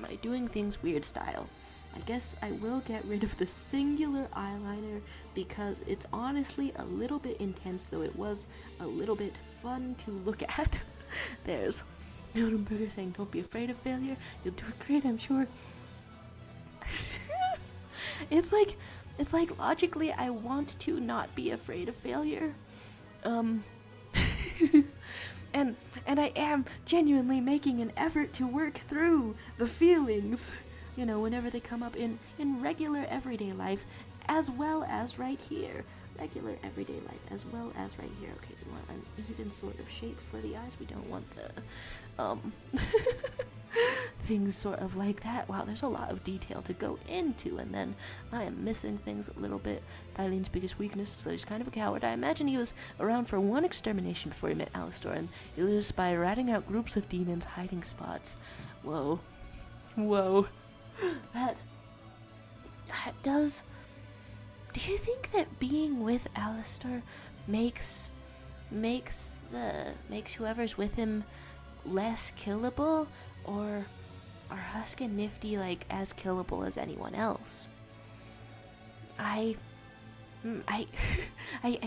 S1: I doing things weird style? I guess I will get rid of the singular eyeliner because it's honestly a little bit intense, though it was a little bit fun to look at. There's Nodenberger saying, "Don't be afraid of failure. You'll do it great, I'm sure." It's like logically I want to not be afraid of failure. And I am genuinely making an effort to work through the feelings, you know, whenever they come up in regular everyday life, as well as right here. Regular everyday life, as well as right here. Okay, we want an even sort of shape for the eyes. We don't want the, things sort of like that. Wow, there's a lot of detail to go into, and then I am missing things a little bit. Thylene's biggest weakness is that he's kind of a coward. I imagine he was around for one extermination before he met Alistar, and he lives by ratting out groups of demons hiding spots. Whoa. That does... Do you think that being with Alistar makes whoever's with him less killable, or are Husk and Nifty like as killable as anyone else? I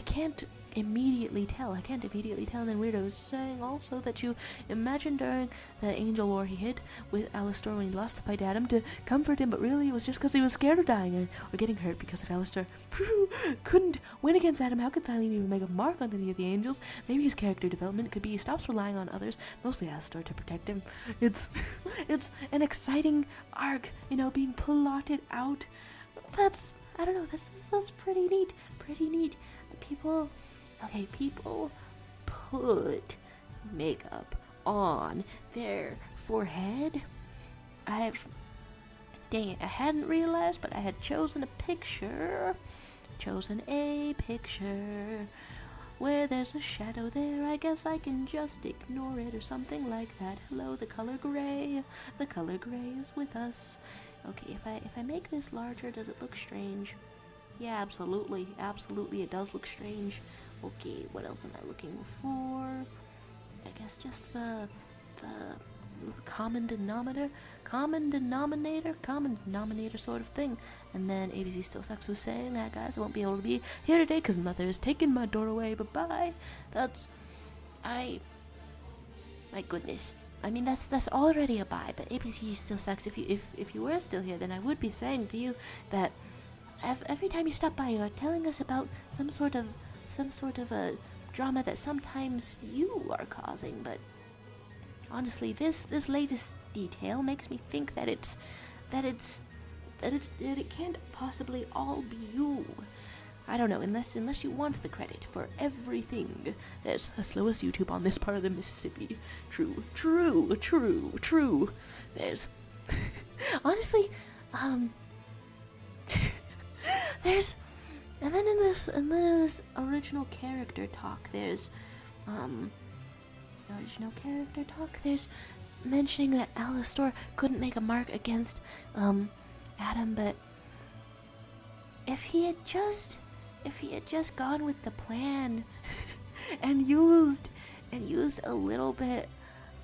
S1: can't immediately tell. And then Weirdo was saying also that you imagine during the Angel War he hid with Alistar when he lost the fight to Adam to comfort him, but really it was just because he was scared of dying or getting hurt, because if Alistar couldn't win against Adam, how could Thylene even make a mark on any of the angels? Maybe his character development could be he stops relying on others, mostly Alistar, to protect him. It's an exciting arc, you know, being plotted out. That's pretty neat. People put makeup on their forehead. Dang it, I hadn't realized, but I had chosen a picture where there's a shadow there. I guess I can just ignore it or something like that. Hello, the color gray is with us. Okay, if I make this larger, does it look strange? Yeah, absolutely, it does look strange. Okay, what else am I looking for? I guess just the common denominator sort of thing. And then ABC Still Sucks was saying that, guys, I won't be able to be here today because Mother has taken my door away. Bye-bye. My goodness. I mean, that's already a bye, but ABC Still Sucks. If you were still here, then I would be saying to you that every time you stop by, you're telling us about some sort of a drama that sometimes you are causing, but honestly, this latest detail makes me think that it can't possibly all be you. I don't know, unless you want the credit for everything. There's as slow as YouTube on this part of the Mississippi. True. There's honestly, there's and then in this original character talk, there's mentioning that Alistar couldn't make a mark against Adam, but if he had just gone with the plan and used a little bit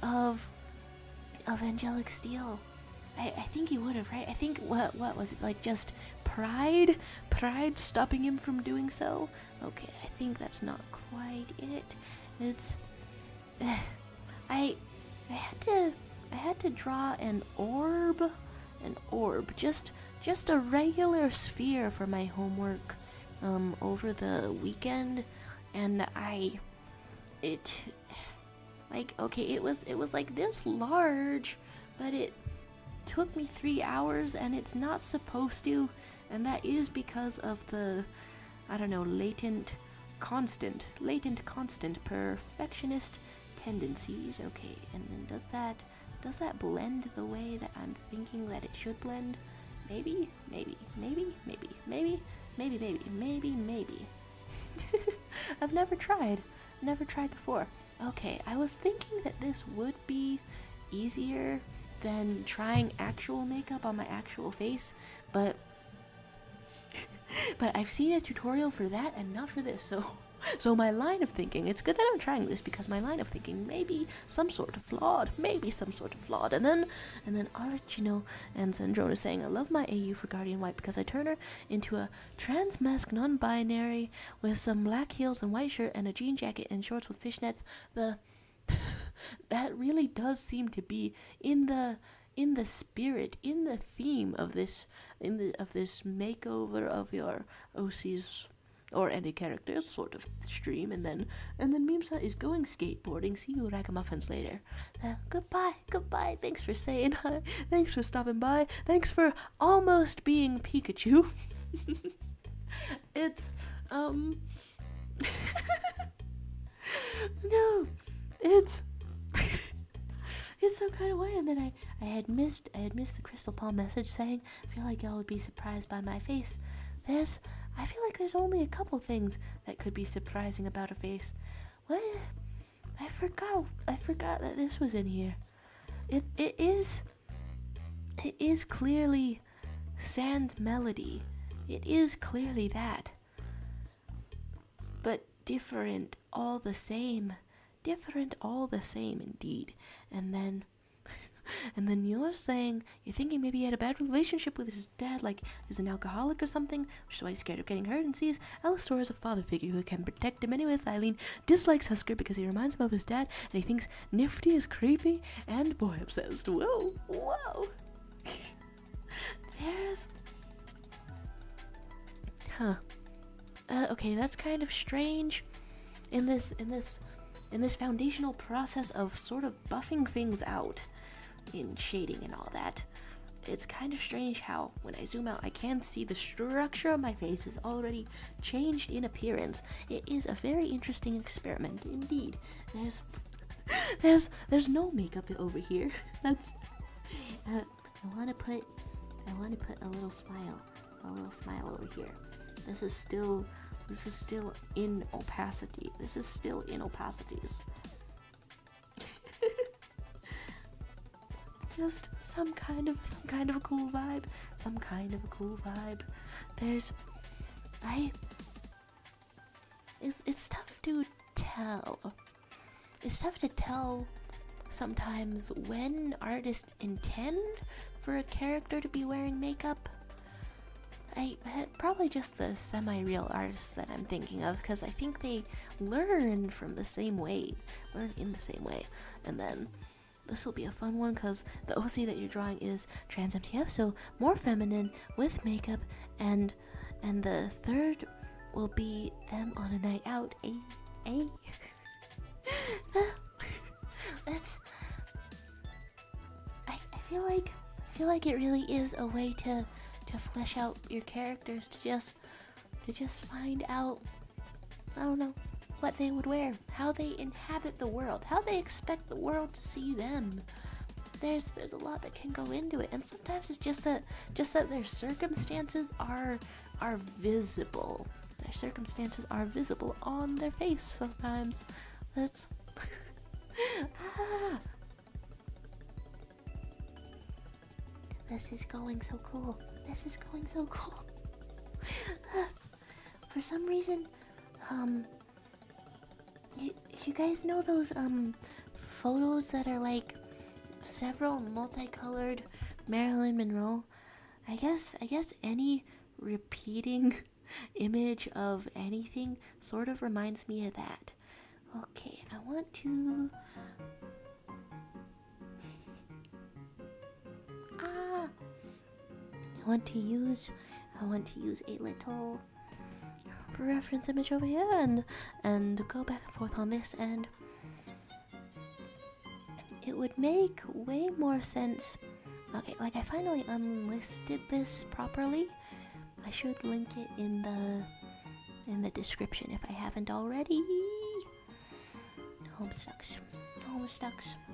S1: of angelic steel, I think he would have, right? I think what was it, like, just pride stopping him from doing so? Okay, I think that's not quite it. It's I had to draw an orb, just a regular sphere for my homework over the weekend, and it was like this large, but it took me 3 hours, and it's not supposed to, and that is because of the, I don't know, latent constant perfectionist tendencies. Okay, and then does that blend the way that I'm thinking that it should blend? Maybe. I've never tried before. Okay, I was thinking that this would be easier than trying actual makeup on my actual face, but But I've seen a tutorial for that and not for this, so my line of thinking, it's good that I'm trying this because my line of thinking may be some sort of flawed, and then I'll let you know. And Zendrone is saying, I love my AU for Guardian White because I turn her into a trans-mask non-binary with some black heels and white shirt and a jean jacket and shorts with fishnets. That really does seem to be in the spirit, in the theme of this makeover of your OCs or any characters sort of stream. And then Mimsa is going skateboarding. See you ragamuffins later. Goodbye. Thanks for saying hi. Thanks for stopping by. Thanks for almost being Pikachu. It's no, it's some kind of way. And then I had missed the Crystal Palm message saying, I feel like y'all would be surprised by my face. I feel like there's only a couple things that could be surprising about a face. What? I forgot that this was in here. It is clearly Sand Melody. It is clearly that. But different all the same. Different all the same indeed. And then you're saying you're thinking maybe he had a bad relationship with his dad, like he's an alcoholic or something, which is why he's scared of getting hurt, and sees Alistor as a father figure who can protect him. Anyways, Eileen dislikes Husker because he reminds him of his dad, and he thinks Nifty is creepy and boy obsessed. Whoa. Okay, that's kind of strange. In this foundational process of sort of buffing things out in shading and all that, it's kind of strange how when I zoom out I can see the structure of my face is already changed in appearance. It is a very interesting experiment indeed. There's no makeup over here. That's I want to put a little smile over here. This is still in opacity. This is still in opacities. Just some kind of a cool vibe. It's tough to tell. It's tough to tell sometimes when artists intend for a character to be wearing makeup. Probably just the semi-real artists that I'm thinking of, because I think they learn in the same way. And then this will be a fun one because the OC that you're drawing is trans MTF, so more feminine with makeup, and the third will be them on a night out. I feel like it really is a way to flesh out your characters, to just find out, I don't know, what they would wear, how they inhabit the world, how they expect the world to see them. There's a lot that can go into it, and sometimes it's just that their circumstances are visible. Their circumstances are visible on their face sometimes. That's This is going so cool. For some reason, you guys know those photos that are like several multicolored Marilyn Monroe? I guess any repeating image of anything sort of reminds me of that. Okay, I want to use a little reference image over here and go back and forth on this, and it would make way more sense. Okay, like I finally unlisted this properly. I should link it in the description if I haven't already. Homestucks.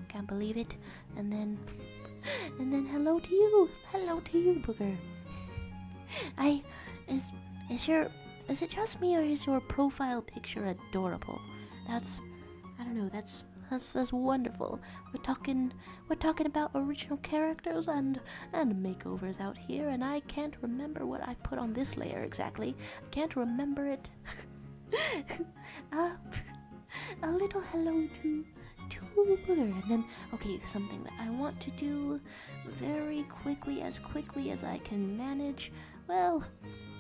S1: Can't believe it. And then hello to you, Booger. Is it just me, or is your profile picture adorable? That's That's wonderful. We're talking about original characters and makeovers out here, and I can't remember what I put on this layer exactly. I can't remember it. A little hello to Booger, and then okay, something that I want to do very quickly as I can manage. Well,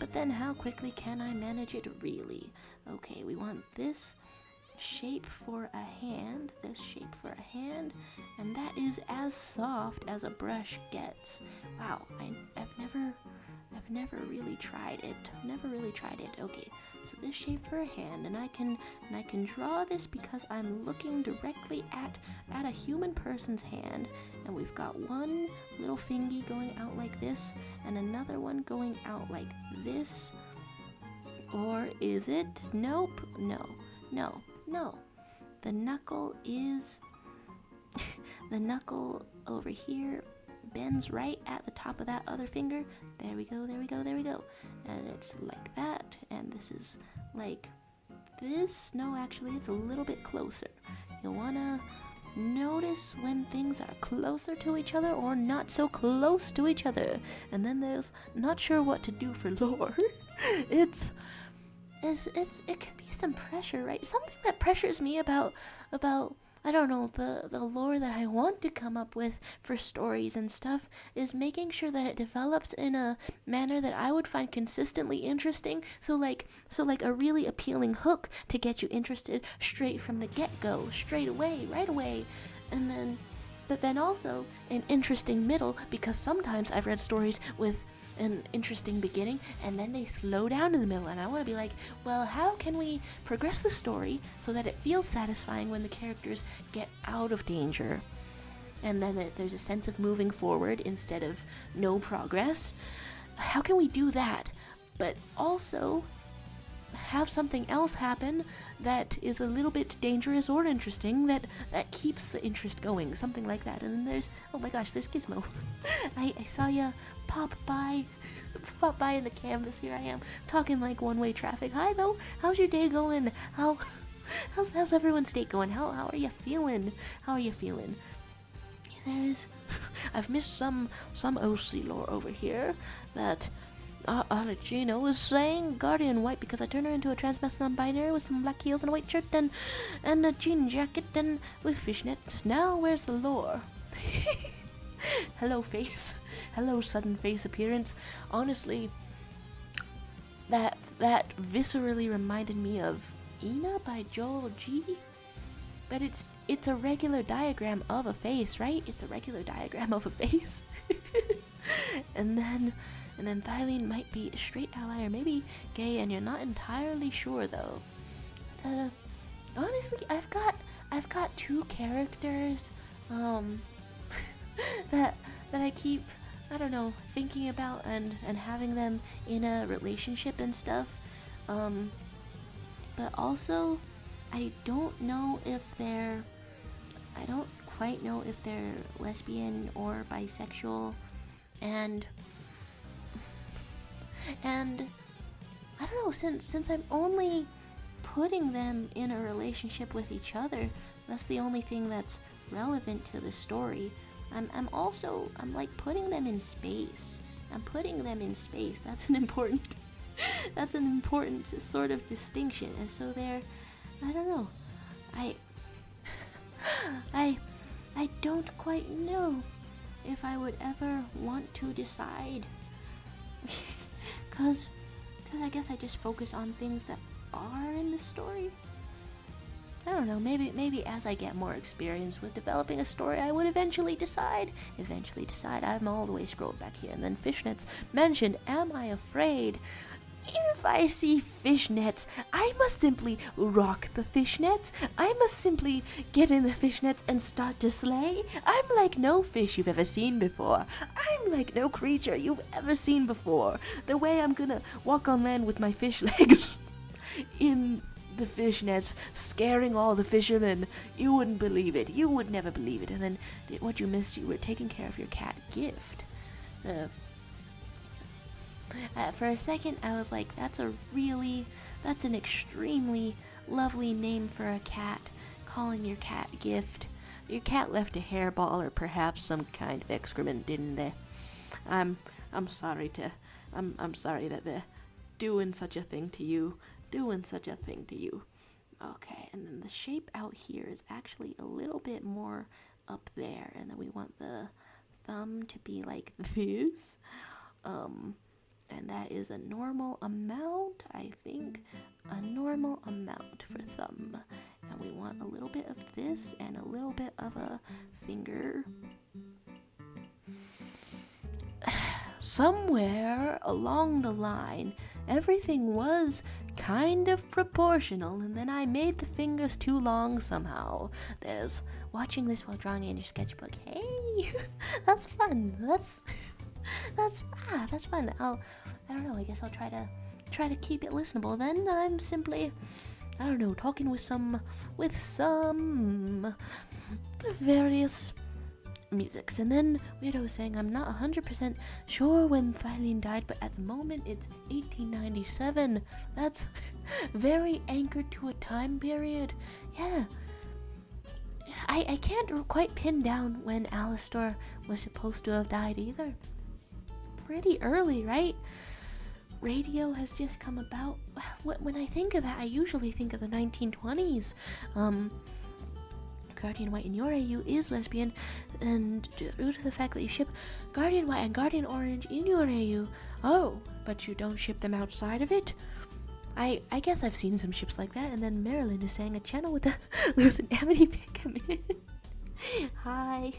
S1: but then how quickly can I manage it really? Okay, we want this shape for a hand, and that is as soft as a brush gets. Wow, I've never really tried it. Okay, so this shape for a hand, and I can draw this because I'm looking directly at a human person's hand, and we've got one little fingy going out like this, and another one going out like this. Or is it? Nope. No. The knuckle is the knuckle over here bends right at the top of that other finger. There we go. And it's like that, and this is like this. No, actually, it's a little bit closer. You'll wanna notice when things are closer to each other or not so close to each other. And then there's not sure what to do for lore. It can be some pressure, right? Something that pressures me about I don't know, the lore that I want to come up with for stories and stuff is making sure that it develops in a manner that I would find consistently interesting. So like a really appealing hook to get you interested straight from the get-go, right away. But then also an interesting middle, because sometimes I've read stories with an interesting beginning and then they slow down in the middle, and I want to be like, well, how can we progress the story so that it feels satisfying when the characters get out of danger, and then there's a sense of moving forward instead of no progress? How can we do that but also have something else happen that is a little bit dangerous or interesting that keeps the interest going, something like that? And then there's, oh my gosh, there's Gizmo. I saw ya pop by in the canvas. Here I am talking like one-way traffic. Hi though, how's your day going? How's everyone's day going? How are you feeling? There's I've missed some OC lore over here that Gino was saying Guardian White because I turned her into a trans non-binary with some black heels and a white shirt and a jean jacket and with fishnets. Now where's the lore? Hello face. Hello sudden face appearance. Honestly, that viscerally reminded me of Ina by Joel G. But it's a regular diagram of a face, right? It's a regular diagram of a face. And then Thylene might be a straight ally or maybe gay, and you're not entirely sure though. Honestly, I've got two characters that I keep, I don't know, thinking about and having them in a relationship and stuff. But also I don't quite know if they're lesbian or bisexual, and I don't know, since I'm only putting them in a relationship with each other, that's the only thing that's relevant to the story. I'm like putting them in space. That's an important sort of distinction. And so they're, I don't know, I don't quite know if I would ever want to decide. Cause I guess I just focus on things that are in the story. I don't know, maybe as I get more experience with developing a story, I would eventually decide. I'm all the way scrolled back here. And then fishnets mentioned. Am I afraid? If I see fishnets, I must simply rock the fishnets. I must simply get in the fishnets and start to slay. I'm like no fish you've ever seen before. I'm like no creature you've ever seen before. The way I'm gonna walk on land with my fish legs in the fishnets, scaring all the fishermen. You wouldn't believe it. You would never believe it. And then what you missed, you were taking care of your cat Gift. For a second, I was like, that's an extremely lovely name for a cat. calling your cat Gift. Your cat left a hairball or perhaps some kind of excrement, didn't they? I'm sorry that they're doing such a thing to you. Okay, and then the shape out here is actually a little bit more up there, and then we want the thumb to be like this. And that is a normal amount, I think. A normal amount for thumb. And we want a little bit of this and a little bit of a finger. Somewhere along the line, everything was kind of proportional, and then I made the fingers too long somehow. There's watching this while drawing in your sketchbook. Hey, that's fun. That's fun. I don't know. I guess I'll try to keep it listenable. Then I'm simply, I don't know, talking with some various musics. And then Weirdo was saying, I'm not 100% sure when Thylene died, but at the moment it's 1897. That's very anchored to a time period. Yeah. I can't quite pin down when Alastor was supposed to have died either. Pretty early, right? Radio has just come about. When I think of that, I usually think of the 1920s. Guardian White in your AU is lesbian, and due to the fact that you ship Guardian White and Guardian Orange in your AU, oh, but you don't ship them outside of it? I guess I've seen some ships like that. And then Marilyn is saying a channel with a Lucid Amity pick come in. Hi.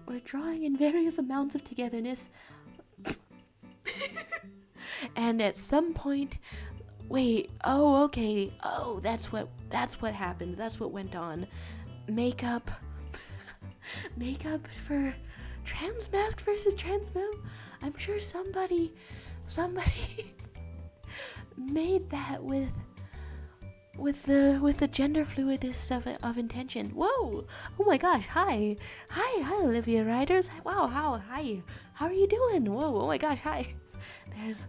S1: We're drawing in various amounts of togetherness. And at some point, wait, oh, okay. Oh, that's what happened. That's what went on. Makeup for Transmask versus Transmem. I'm sure somebody made that with the gender fluidness of intention. Whoa! Oh my gosh! Hi, Olivia Riders. Wow! Hi! How are you doing? Whoa! Oh my gosh! Hi. There's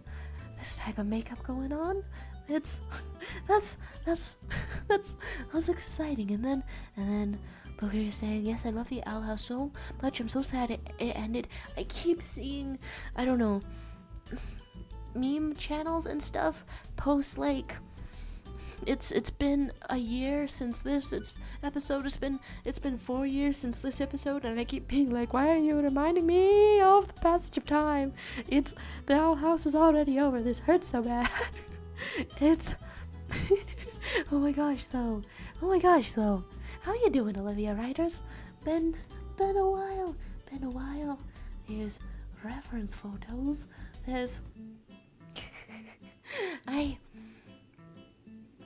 S1: this type of makeup going on. That's exciting. And then Booker is saying, yes, I love the Owl House so much. I'm so sad it ended. I keep seeing, I don't know, meme channels and stuff post like, it's been a year since this episode. It's been 4 years since this episode, and I keep being like, why are you reminding me of the passage of time? The Owl House is already over. This hurts so bad. It's oh my gosh though. How you doing, Olivia Riders? Been a while. There's reference photos. There's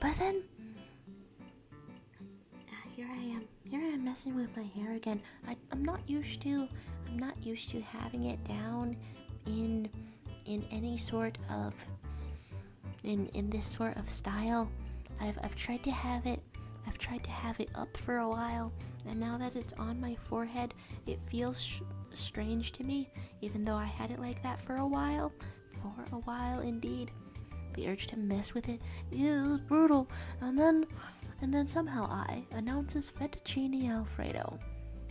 S1: but then here I am messing with my hair again. I'm not used to having it down in any sort of in this sort of style. I've tried to have it up for a while, and now that it's on my forehead, it feels strange to me, even though I had it like that for a while indeed. The urge to mess with it is brutal. And then somehow I announces fettuccine alfredo.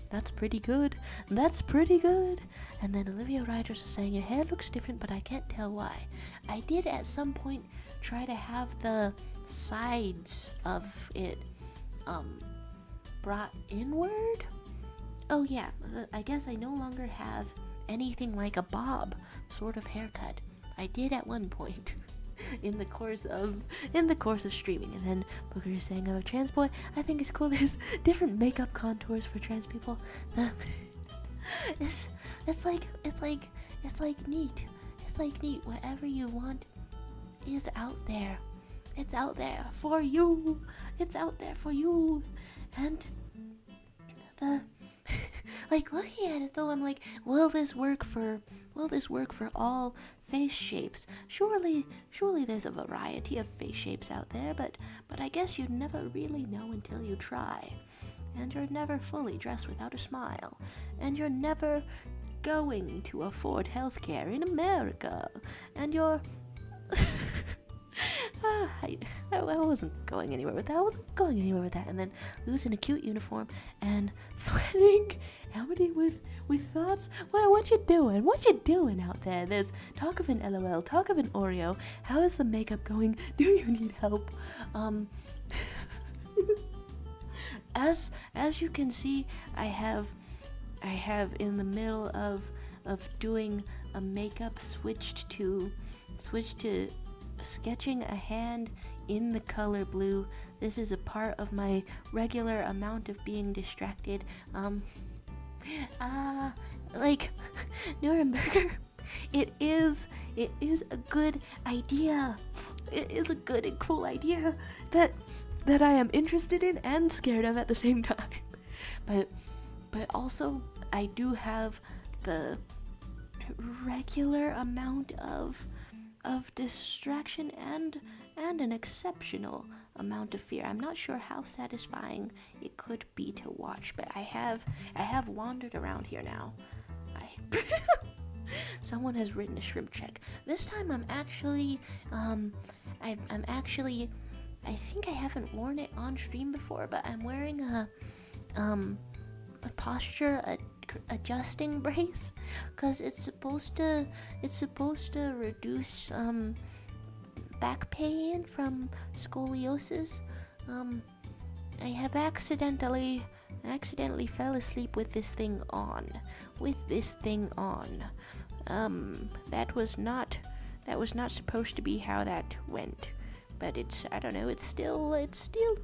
S1: That's pretty good. And then Olivia Riders is saying, your hair looks different, but I can't tell why. I did at some point try to have the sides of it brought inward. Oh yeah, I guess I no longer have anything like a bob sort of haircut. I did at one point in the course of streaming. And then Booker is saying, I'm a trans boy. I think it's cool. There's different makeup contours for trans people. It's like neat. It's like neat. Whatever you want is out there. It's out there for you. And like looking at it though, I'm like, will this work for all face shapes? Surely there's a variety of face shapes out there, but I guess you'd never really know until you try. And you're never fully dressed without a smile. And you're never going to afford healthcare in America. And you're I wasn't going anywhere with that. I wasn't going anywhere with that. And then Lou's in a cute uniform and sweating. Emily with thoughts. Well, what you doing? What you doing out there? There's talk of an LOL, talk of an Oreo. How is the makeup going? Do you need help? As you can see, I have in the middle of doing a makeup switched to sketching a hand in the color blue. This is a part of my regular amount of being distracted. Like Nuremberger, it is a good idea. It is a good and cool idea that I am interested in and scared of at the same time. But also I do have the regular amount of distraction and an exceptional amount of fear. I'm not sure how satisfying it could be to watch, but I have wandered around here now. Someone has written a shrimp check. This time I'm actually I'm actually, I think I haven't worn it on stream before, but I'm wearing a posture adjusting brace, because it's supposed to reduce back pain from scoliosis. I have accidentally fell asleep with this thing on. That was not supposed to be how that went. But I don't know, it's still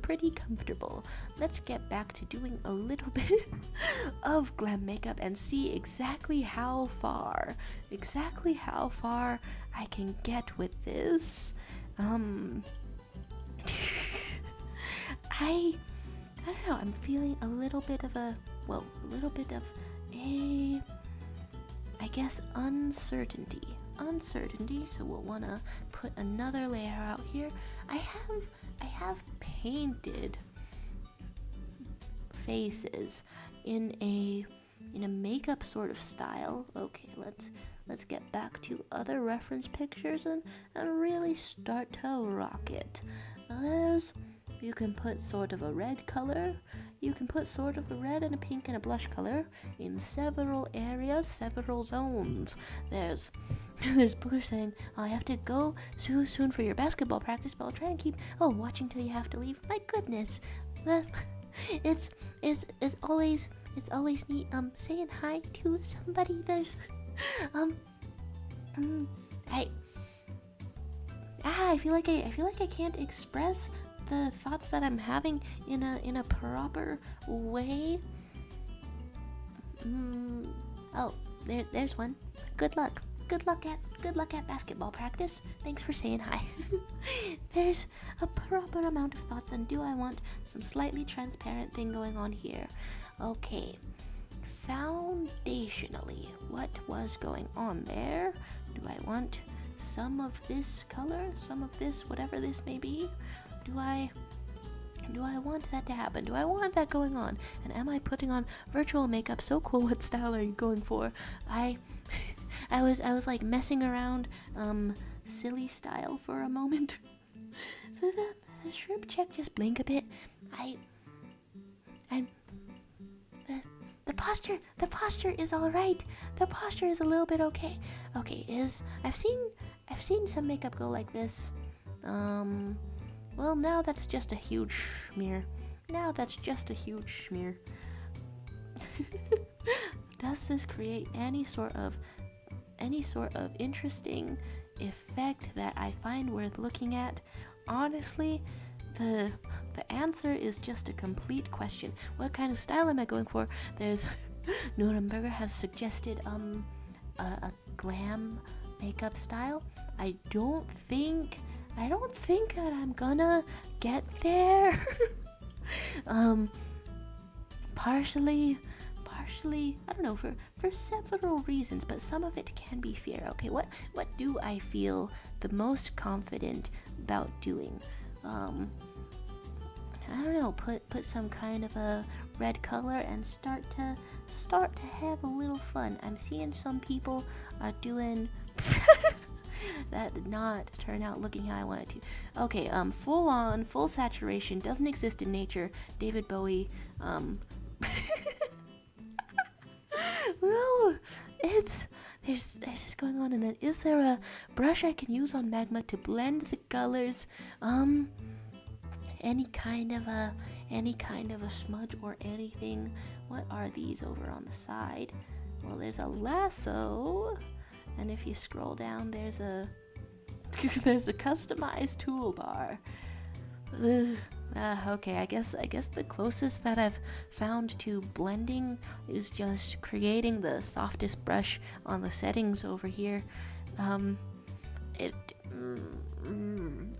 S1: pretty comfortable. Let's get back to doing a little bit of glam makeup and see exactly how far I can get with this. I don't know, I'm feeling a little bit of a I guess uncertainty, so we'll want to put another layer out here. I have painted faces in a makeup sort of style. Okay, let's get back to other reference pictures and really start to rock it. You can put sort of a red color. You can put sort of a red and a pink and a blush color in several areas, several zones. There's Booker saying, I have to go soon for your basketball practice, but I'll try and keep watching till you have to leave. My goodness. It's always neat saying hi to somebody. There's I feel like I can't express the thoughts that I'm having in a proper way. There's one. Good luck at basketball practice. Thanks for saying hi. There's a proper amount of thoughts, and do I want some slightly transparent thing going on here? Okay. Foundationally, what was going on there? Do I want some of this color, some of this, whatever this may be? Do I want that to happen? Do I want that going on? And am I putting on virtual makeup? So cool. What style are you going for? I was like messing around silly style for a moment. the shrimp check just blink a bit. The posture is all right. The posture is a little bit okay. Okay, I've seen some makeup go like this. Well, now that's just a huge smear. Does this create any sort of interesting effect that I find worth looking at? Honestly, the answer is just a complete question. What kind of style am I going for? There's Nuremberger has suggested a glam makeup style. I don't think that I'm gonna get there. Partially, I don't know, for several reasons, but some of it can be fear. Okay, what do I feel the most confident about doing? I don't know, put some kind of a red color and start to have a little fun. I'm seeing some people are doing That did not turn out looking how I wanted to. Okay, full on, full saturation, doesn't exist in nature. David Bowie, no, there's this going on, and then is there a brush I can use on magma to blend the colors? Any kind of a smudge or anything. What are these over on the side? Well, there's a lasso, and if you scroll down, there's a there's a customized toolbar. Okay, I guess the closest that I've found to blending is just creating the softest brush on the settings over here.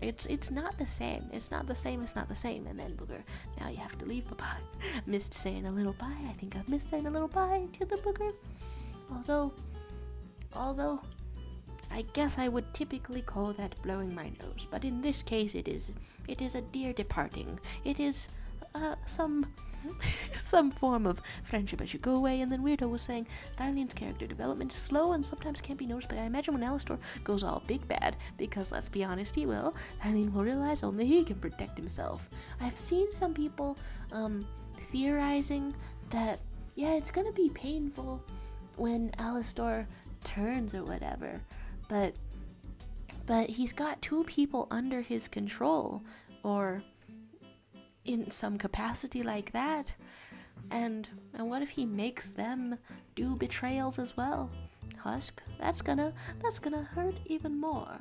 S1: It's not the same. It's not the same. And then booger. Now you have to leave. Bye-bye. Missed saying a little bye. I think I've missed saying a little bye to the booger. Although, I guess I would typically call that blowing my nose. But in this case, it is a dear departing. It is some form of friendship as you go away. And then Weirdo was saying, Dylian's character development is slow and sometimes can't be noticed, but I imagine when Alistor goes all big bad, because let's be honest, he will, Dylian will realize only he can protect himself. I've seen some people theorizing that, yeah, it's gonna be painful when Alistor turns or whatever, but he's got 2 people under his control, or in some capacity like that, and what if he makes them do betrayals as well? Husk, that's gonna hurt even more.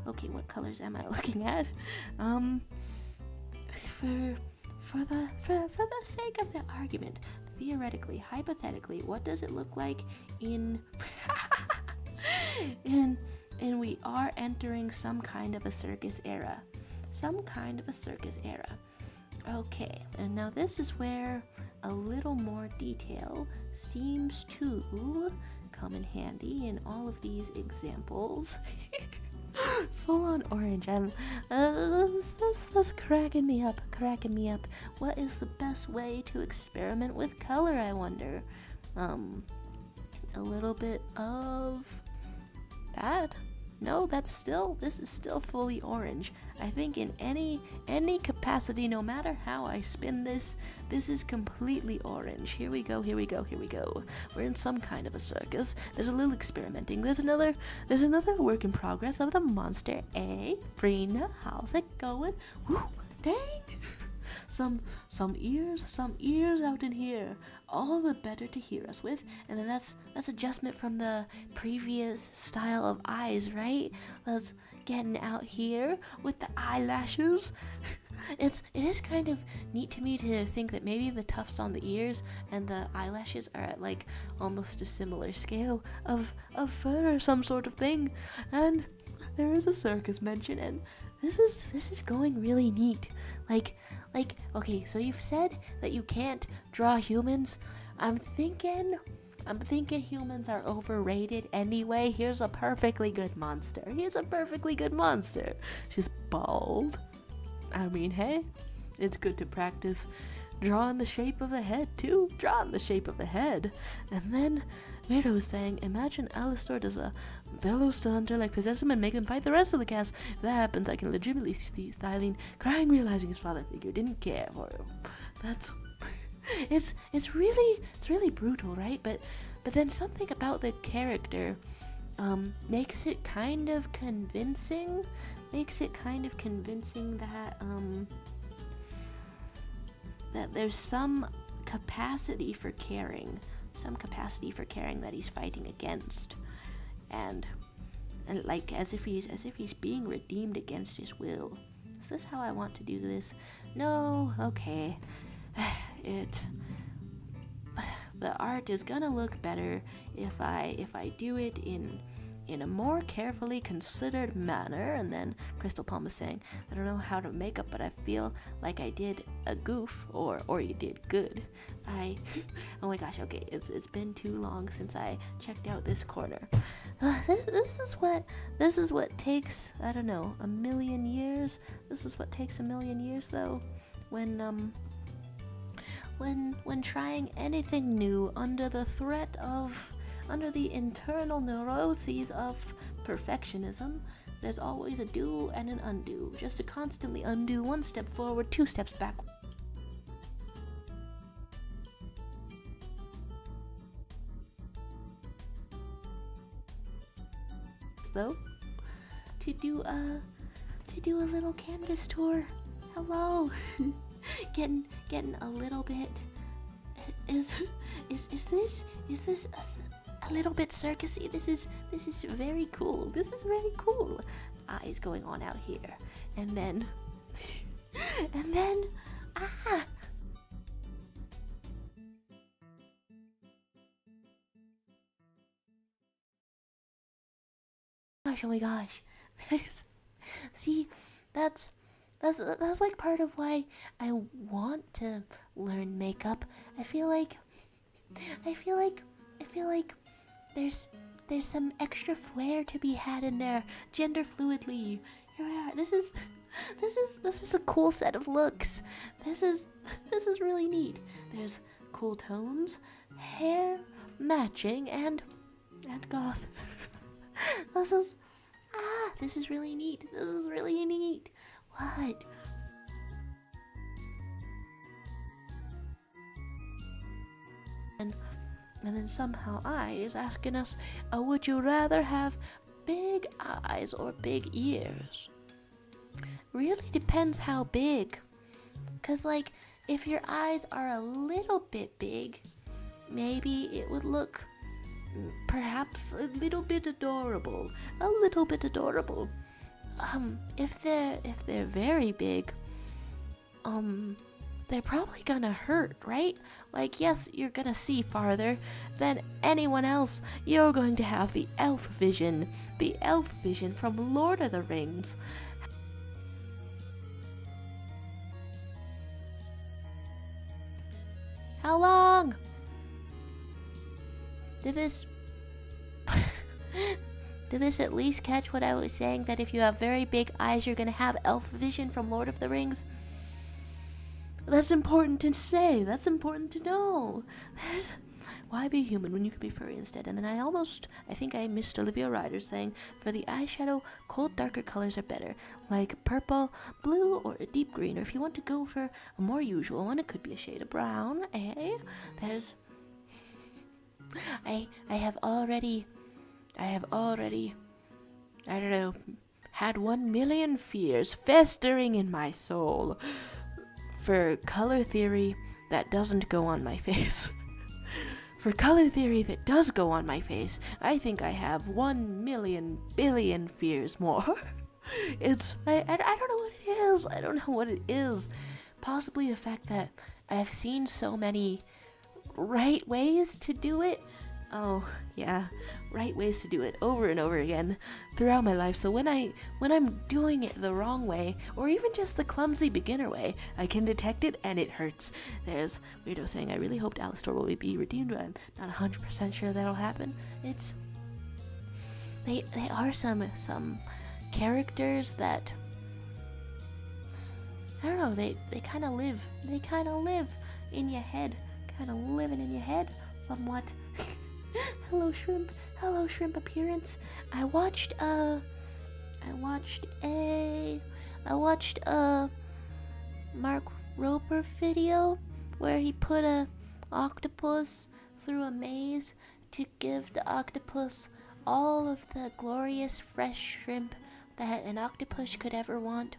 S1: Okay, what colors am I looking at? For the sake of the argument, theoretically, hypothetically, what does it look like in we are entering some kind of a circus era. Okay, and now this is where a little more detail seems to come in handy in all of these examples. Full on orange. That's cracking me up. What is the best way to experiment with color, I wonder? A little bit of that. No, this is still fully orange. I think in any capacity, no matter how I spin this is completely orange. Here we go. We're in some kind of a circus. There's a little experimenting. There's another work in progress of the monster. Brina, how's it going? Woo, dang. Some ears out in here. All the better to hear us with. And then that's adjustment from the previous style of eyes, right? That's getting out here with the eyelashes. It is kind of neat to me to think that maybe the tufts on the ears and the eyelashes are at like almost a similar scale of fur or some sort of thing. And there is a circus mention, and this is going really neat. Like, okay, so you've said that you can't draw humans. I'm thinking humans are overrated anyway. Here's a perfectly good monster. She's bald. I mean, hey, it's good to practice drawing the shape of a head too. And then Weirdo was saying, imagine Alistor does a bellows to Hunter, like possess him and make him fight the rest of the cast. If that happens, I can legitimately see Thylene crying, realizing his father figure didn't care for him. That's it's really brutal, right? But then something about the character makes it kind of convincing. That there's some capacity for caring that he's fighting against, and like as if he's being redeemed against his will. Is this how I want to do this? No, okay. The art is gonna look better if I do it in a more carefully considered manner. And then Crystal Palm was saying, I don't know how to make up, but I feel like I did a goof, or you did good. Oh my gosh, okay, it's been too long since I checked out this corner. This is what takes, I don't know, a million years. This is what takes a million years though, when trying anything new under the internal neuroses of perfectionism, there's always a do and an undo. Just to constantly undo 1 step forward, 2 steps back. Though, to do a little canvas tour. Hello. getting a little bit. Is this a little bit circusy? This is very cool. This is very cool. Eyes going on out here, and then oh my gosh. See, that's like part of why I want to learn makeup. I feel like there's some extra flair to be had in there, gender fluidly. Here we are. This is a cool set of looks. This is really neat. There's cool tones, hair matching, and goth. This is really neat. This is really neat. What? And then somehow I is asking us, would you rather have big eyes or big ears? Really depends how big. 'Cause like, if your eyes are a little bit big, maybe it would look perhaps a little bit adorable. If they're very big, they're probably gonna hurt, right? Like, yes, you're gonna see farther than anyone else. You're going to have the elf vision from Lord of the Rings. How long? Did this at least catch what I was saying, that if you have very big eyes, you're gonna have elf vision from Lord of the Rings? That's important to say. That's important to know. Why be human when you could be furry instead? And then I think I missed Olivia Ryder saying, for the eyeshadow, cold, darker colors are better, like purple, blue, or a deep green. Or if you want to go for a more usual one, it could be a shade of brown, eh? I have already, I don't know, had 1 million fears festering in my soul for color theory that doesn't go on my face. For color theory that does go on my face, I think I have 1 million billion fears more. I don't know what it is. I don't know what it is. Possibly the fact that I've seen so many right ways to do it. Oh, yeah, right ways to do it over and over again throughout my life. So when I'm doing it the wrong way, or even just the clumsy beginner way, I can detect it and it hurts. There's Weirdo saying, I really hoped Alistor will be redeemed, but I'm not 100% sure that'll happen. They are some characters that, I don't know, they kind of live in your head, kind of living in your head somewhat. Hello shrimp appearance. I watched a Mark Rober video where he put a octopus through a maze to give the octopus all of the glorious fresh shrimp that an octopus could ever want.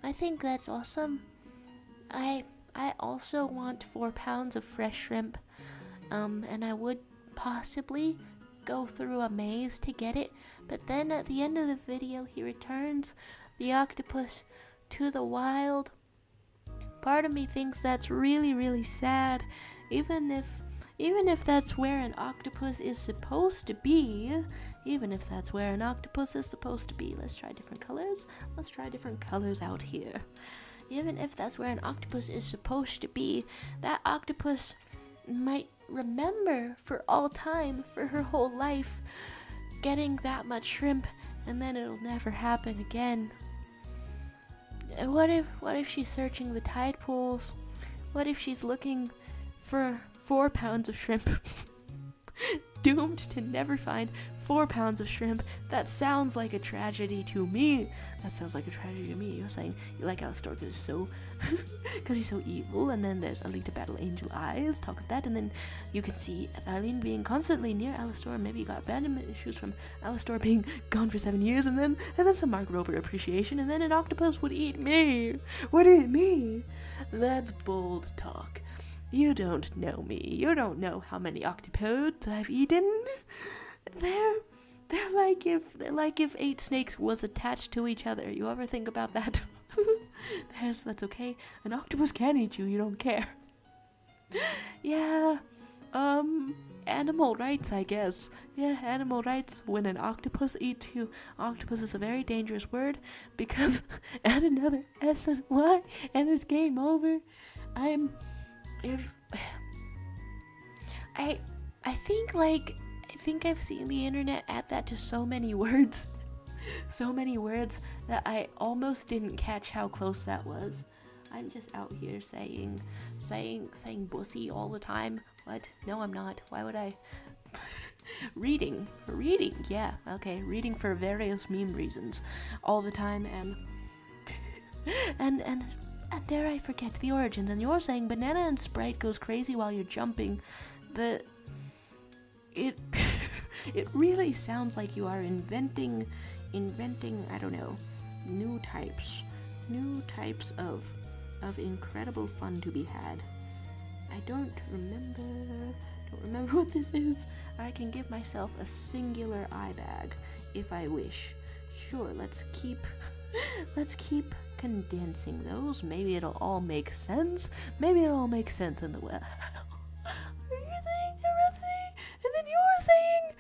S1: I think that's awesome. I also want 4 pounds of fresh shrimp, and I would possibly go through a maze to get it, but then at the end of the video he returns the octopus to the wild. Part of me thinks that's really, really sad, even if that's where an octopus is supposed to be. Let's try different colors out here. Even if that's where an octopus is supposed to be, that octopus might remember for all time, for her whole life, getting that much shrimp, and then it'll never happen again. What if she's searching the tide pools? What if she's looking for 4 pounds of shrimp, doomed to never find 4 pounds of shrimp. That sounds like a tragedy to me. That sounds like a tragedy to me. You're saying you like Alastor because he's so, because he's so evil. And then there's Alita Battle Angel Eyes. Talk of that. And then you can see Eileen being constantly near Alastor. Maybe you got abandonment issues from Alastor being gone for 7 years. And then some Mark Rober appreciation. And then an octopus would eat me. Would eat me. That's bold talk. You don't know me. You don't know how many octopodes I've eaten. They're like if 8 snakes was attached to each other. You ever think about that? That's okay. An octopus can eat you. You don't care. Yeah. Animal rights, I guess. Yeah, animal rights. When an octopus eats you, octopus is a very dangerous word because add another S and Y and it's game over. I think I've seen the internet add that to so many words. So many words that I almost didn't catch how close that was. I'm just out here saying bussy all the time. What? No, I'm not. Why would I? Reading. Yeah, okay. Reading for various meme reasons all the time and dare I forget the origins. And you're saying banana and Sprite goes crazy while you're jumping. It really sounds like you are inventing, I don't know, new types of incredible fun to be had. I don't remember what this is. I can give myself a singular eye bag if I wish. Sure, let's keep condensing those. Maybe it'll all make sense. Maybe it'll all make sense in the well. Are you saying everything? And then you're saying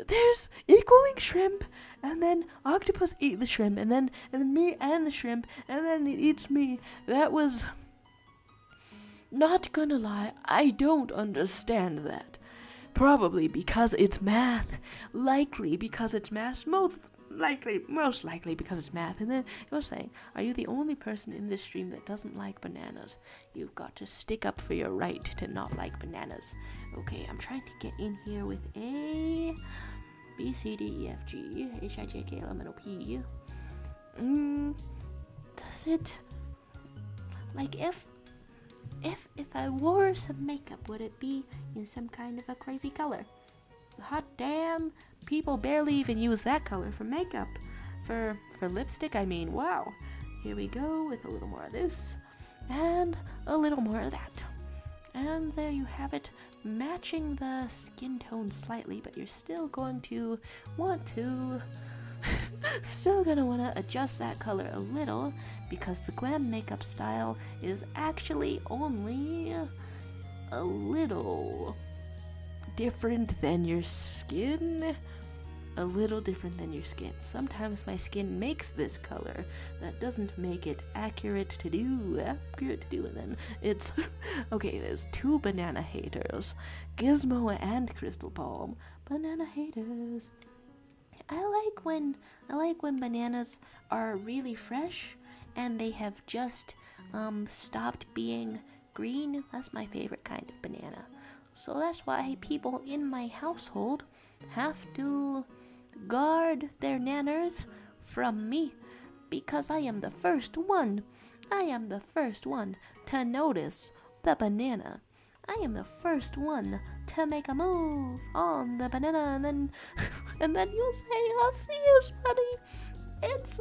S1: there's equaling shrimp, and then octopus eat the shrimp, and then me and the shrimp, and then it eats me. That was, not gonna lie, I don't understand that. Probably because it's math. Likely because it's math. Most likely because it's math. And then you're saying, are you the only person in this stream that doesn't like bananas? You've got to stick up for your right to not like bananas. Okay, I'm trying to get in here with A, B, C, D, E, F, G, H, I, J, K, L, M, N, O, P. Does it, like, if I wore some makeup, would it be in some kind of a crazy color? Hot damn, people barely even use that color for makeup. For lipstick, I mean, wow. Here we go with a little more of this, and a little more of that. And there you have it, matching the skin tone slightly, but you're still going to want to adjust that color a little, because the glam makeup style is actually only a little different than your skin. A little different than your skin. Sometimes my skin makes this color. That doesn't make it accurate to do, and then it's okay, there's 2 banana haters, Gizmo and Crystal Palm. Banana haters. I like when bananas are really fresh and they have just stopped being green. That's my favorite kind of banana. So that's why people in my household have to guard their nanners from me, because I am the first one. I am the first one to notice the banana. I am the first one to make a move on the banana, and then and then you'll say, "I'll see you, buddy." It's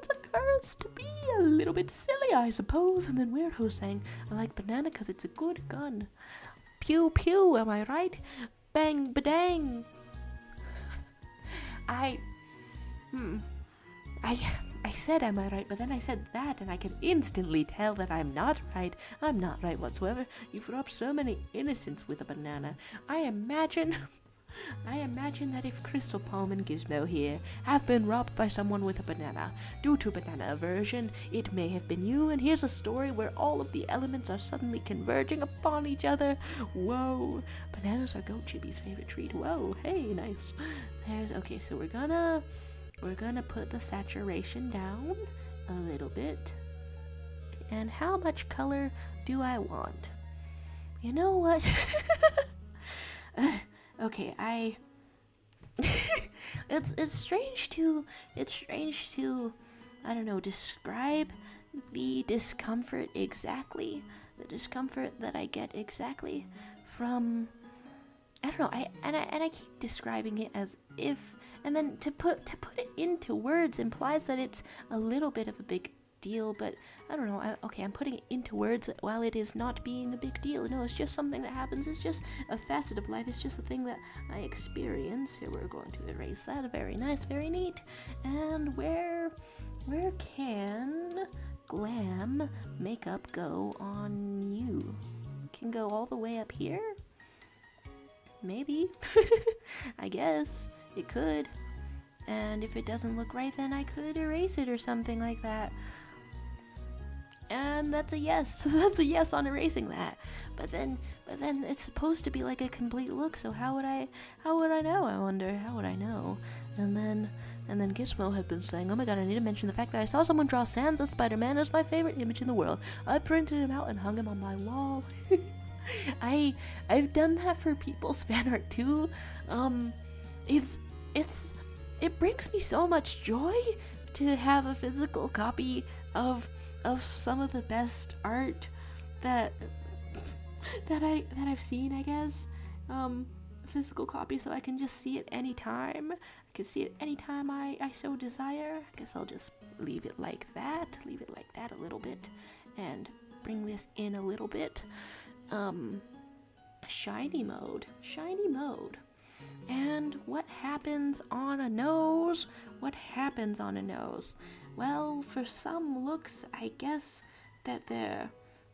S1: a curse to be a little bit silly, I suppose. And then Weirdo saying, "I like banana because it's a good gun. Pew pew, am I right? Bang badang." I said, "Am I right?" But then I said that, and I can instantly tell that I'm not right. I'm not right whatsoever. You've robbed so many innocents with a banana. I imagine that if Crystal Palm and Gizmo here have been robbed by someone with a banana due to banana aversion, it may have been you, and here's a story where all of the elements are suddenly converging upon each other. Whoa. Bananas are Goat Chibi's favorite treat. Whoa, hey, nice. Okay, so we're gonna put the saturation down a little bit. And how much color do I want? You know what? Okay, it's strange to I don't know, describe the discomfort exactly, the discomfort that I get exactly from, I don't know, I keep describing it as if, and then to put it into words implies that it's a little bit of a big deal, but I don't know. I'm putting it into words while it is not being a big deal. No, it's just something that happens. It's just a facet of life. It's just a thing that I experience. Here, we're going to erase that. Very nice, very neat. And where can glam makeup go on you? Can go all the way up here? Maybe. I guess it could. And if it doesn't look right, then I could erase it or something like that. And that's a yes. That's a yes on erasing that. But then it's supposed to be like a complete look. So how would I know? I wonder, how would I know? And then Gizmo had been saying, "Oh my god, I need to mention the fact that I saw someone draw Sans as Spider-Man as my favorite image in the world. I printed him out and hung him on my wall." I've done that for people's fan art too. It brings me so much joy to have a physical copy of some of the best art that I've seen, I guess. Physical copy, so I can just see it anytime. I can see it anytime I so desire. I guess I'll just leave it like that a little bit, and bring this in a little bit. Shiny mode. And what happens on a nose? Well, for some looks, I guess that they're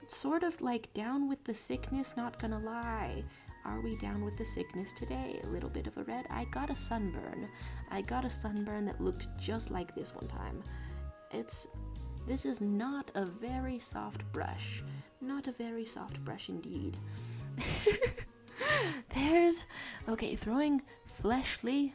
S1: sort of like down with the sickness, not gonna lie. Are we down with the sickness today? A little bit of a red. I got a sunburn that looked just like this one time. This is not a very soft brush. Not a very soft brush indeed. Throwing fleshly.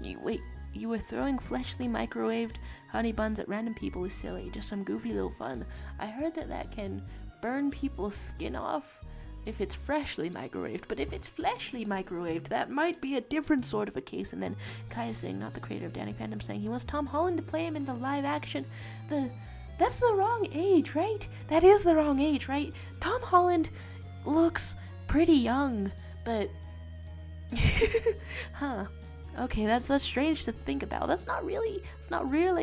S1: You were throwing fleshly microwaved honey buns at random people is silly. Just some goofy little fun. I heard that can burn people's skin off if it's freshly microwaved, but if it's fleshly microwaved, that might be a different sort of a case. And then Kai is saying, not the creator of Danny Phantom, saying he wants Tom Holland to play him in the live action. That's the wrong age, right? That is the wrong age, right? Tom Holland looks pretty young, but huh. Okay, that's strange to think about. It's not really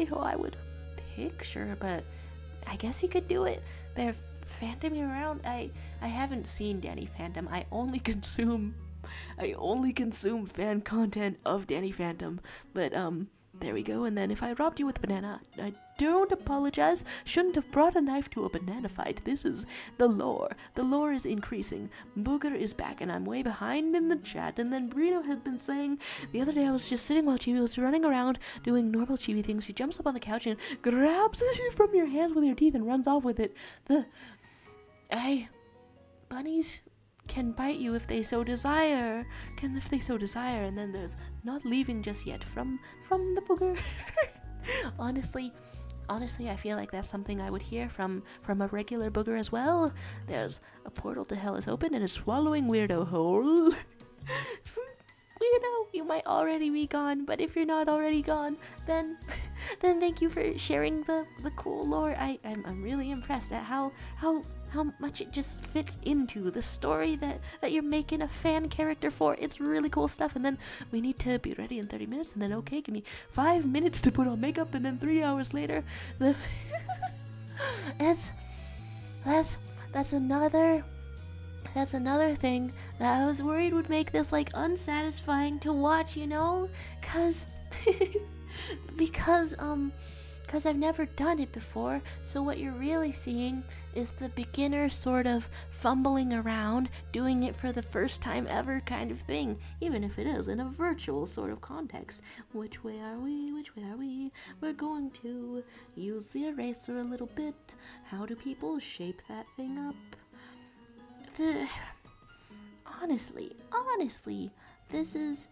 S1: who I would picture, but I guess he could do it. They're phantoming around. I haven't seen Danny Phantom. I only consume fan content of Danny Phantom. But there we go. And then if I robbed you with a banana, I don't apologize. Shouldn't have brought a knife to a banana fight. This is the lore. The lore is increasing. Booger is back, and I'm way behind in the chat. And then Burrito has been saying, the other day I was just sitting while Chibi was running around doing normal Chibi things. She jumps up on the couch and grabs it from your hands with her teeth and runs off with it. Bunnies can bite you if they so desire. And then there's not leaving just yet from the booger. Honestly, I feel like that's something I would hear from a regular booger as well. There's a portal to hell is open and is swallowing weirdo whole. Weirdo, you might already be gone, but if you're not already gone, then thank you for sharing the cool lore. I'm really impressed at how much it just fits into the story that you're making a fan character for. It's really cool stuff. And then we need to be ready in 30 minutes, and then okay, give me 5 minutes to put on makeup, and then 3 hours later that's another thing that I was worried would make this like unsatisfying to watch, because I've never done it before. So what you're really seeing is the beginner sort of fumbling around, doing it for the first time ever kind of thing, even if it is in a virtual sort of context. Which way are we? We're going to use the eraser a little bit. How do people shape that thing up? Honestly, this is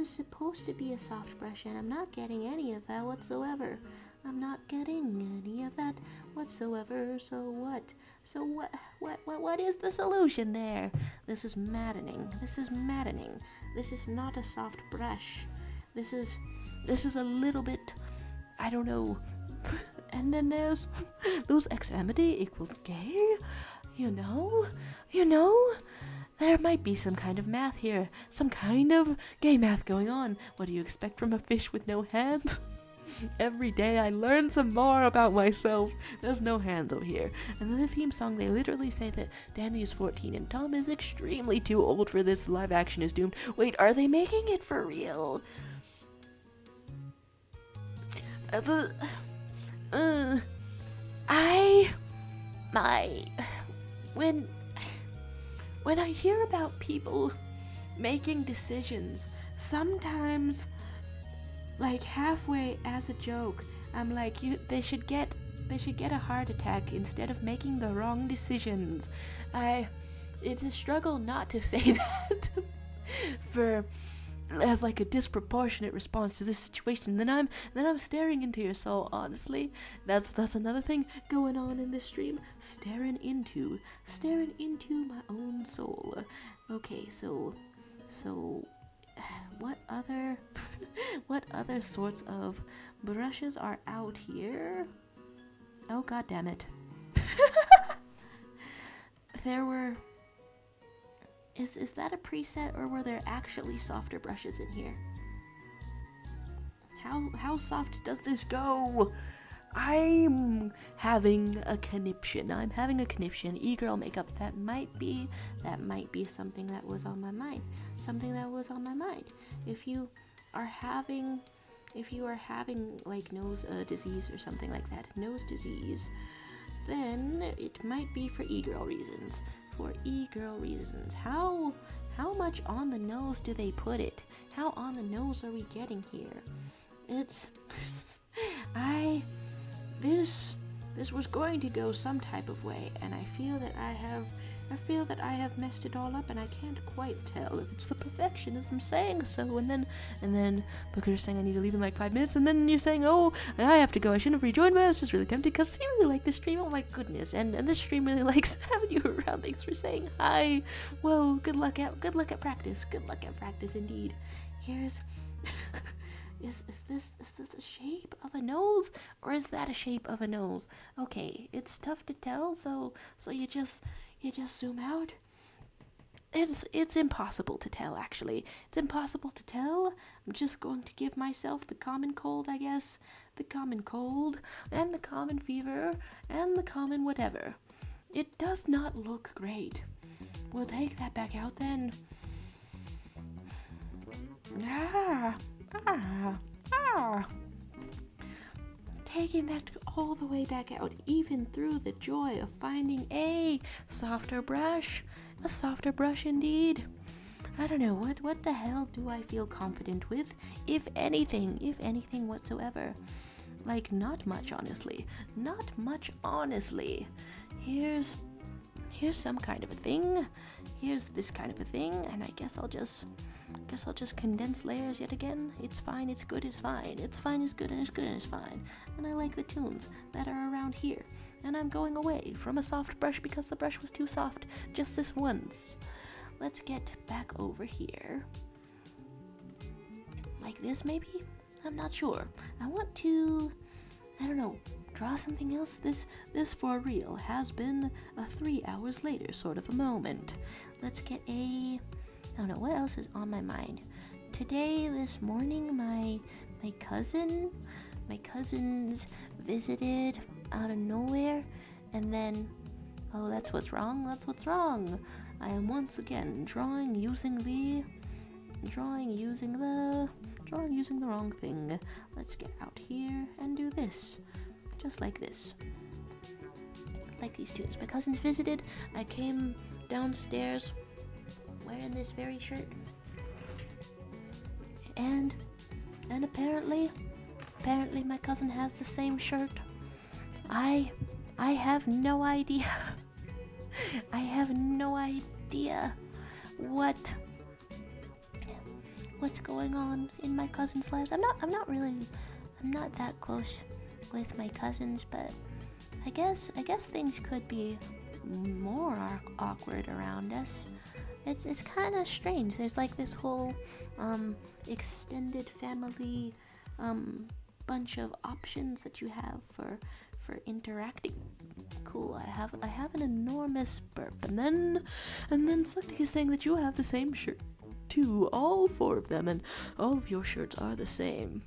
S1: supposed to be a soft brush, and I'm not getting any of that whatsoever. I'm not getting any of that whatsoever. So what? So what is the solution there? This is maddening. This is maddening. This is not a soft brush. This is a little bit, I don't know. And then there's those extremity equals gay. You know, there might be some kind of math here, some kind of gay math going on. What do you expect from a fish with no hands? Every day I learn some more about myself. There's no hands over here. And in the theme song, they literally say that Danny is 14 and Tom is extremely too old for this. The live action is doomed. Wait, are they making it for real? When I hear about people making decisions, sometimes, like halfway as a joke, I'm like, they should get a heart attack instead of making the wrong decisions. It's a struggle not to say that as like a disproportionate response to this situation. Then I'm staring into your soul. Honestly, that's another thing going on in this stream. Staring into my own soul. Okay, so what other sorts of brushes are out here? Oh, god damn it. There were... Is that a preset, or were there actually softer brushes in here? How soft does this go? I'm having a conniption. E-girl makeup. That might be something that was on my mind. If you are having like nose disease or something like that, nose disease, then it might be for e-girl reasons. How much on the nose do they put it? How on the nose are we getting here? It's this was going to go some type of way, and I feel that I have messed it all up, and I can't quite tell if it's the perfectionism saying so. And then Booker's saying I need to leave in like 5 minutes, and then you're saying, oh, and I have to go. I shouldn't have rejoined, but I was just really tempted because you really like this stream. Oh my goodness, and this stream really likes having you around. Thanks for saying hi. Whoa, good luck at practice. Good luck at practice indeed. Here's. Is this a shape of a nose, or is that a shape of a nose? Okay, it's tough to tell, so you just zoom out. It's impossible to tell, actually. It's impossible to tell. I'm just going to give myself the common cold, I guess. The common cold, and the common fever, and the common whatever. It does not look great. We'll take that back out then. Taking that all the way back out, even through the joy of finding a softer brush indeed. I don't know, what the hell do I feel confident with, if anything whatsoever? Like, not much, honestly. Here's some kind of a thing. Here's this kind of a thing, and I guess I'll just condense layers yet again. It's fine, it's good, it's fine. It's fine, it's good, and it's good, and it's fine. And I like the tunes that are around here. And I'm going away from a soft brush because the brush was too soft just this once. Let's get back over here. Like this, maybe? I'm not sure. I want to, I don't know, draw something else. This for real has been a 3 hours later sort of a moment. Let's get I don't know, what else is on my mind? Today, this morning, my cousins visited out of nowhere, and then, oh, that's what's wrong. I am once again drawing using the wrong thing. Let's get out here and do this, just like this. Like these tunes. My cousins visited. I came downstairs wearing this very shirt, and apparently my cousin has the same shirt. I have no idea. I have no idea what's going on in my cousins' lives. I'm not that close with my cousins, but I guess things could be more awkward around us. It's kind of strange. There's like this whole extended family bunch of options that you have for interacting. Cool. I have an enormous burp, and then Selectic is saying that you have the same shirt too, all 4 of them, and all of your shirts are the same.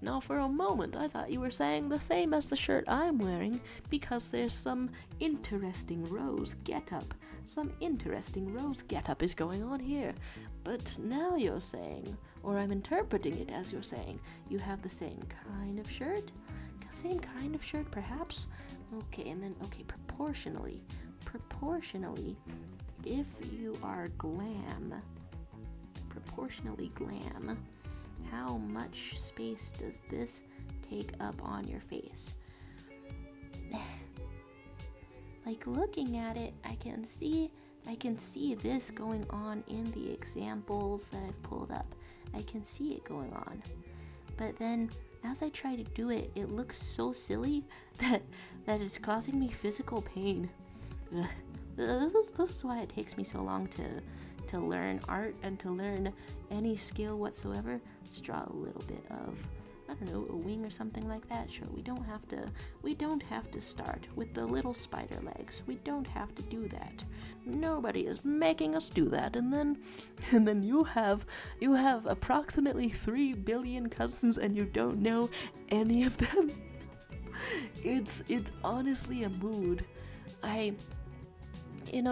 S1: Now, for a moment, I thought you were saying the same as the shirt I'm wearing because there's some interesting Rose getup. Some interesting Rose getup is going on here. But now you're saying, or I'm interpreting it as you're saying, you have the same kind of shirt? Same kind of shirt, perhaps? Okay, and then, okay, proportionally, if you are proportionally glam, how much space does this take up on your face? Like, looking at it, I can see this going on in the examples that I've pulled up. I can see it going on. But then, as I try to do it, it looks so silly that it's causing me physical pain. This is why it takes me so long to learn art and to learn any skill whatsoever. Let's draw a little bit of, I don't know, a wing or something like that. Sure, we don't have to start with the little spider legs. We don't have to do that. Nobody is making us do that. And then you have approximately 3 billion cousins and you don't know any of them. It's honestly a mood.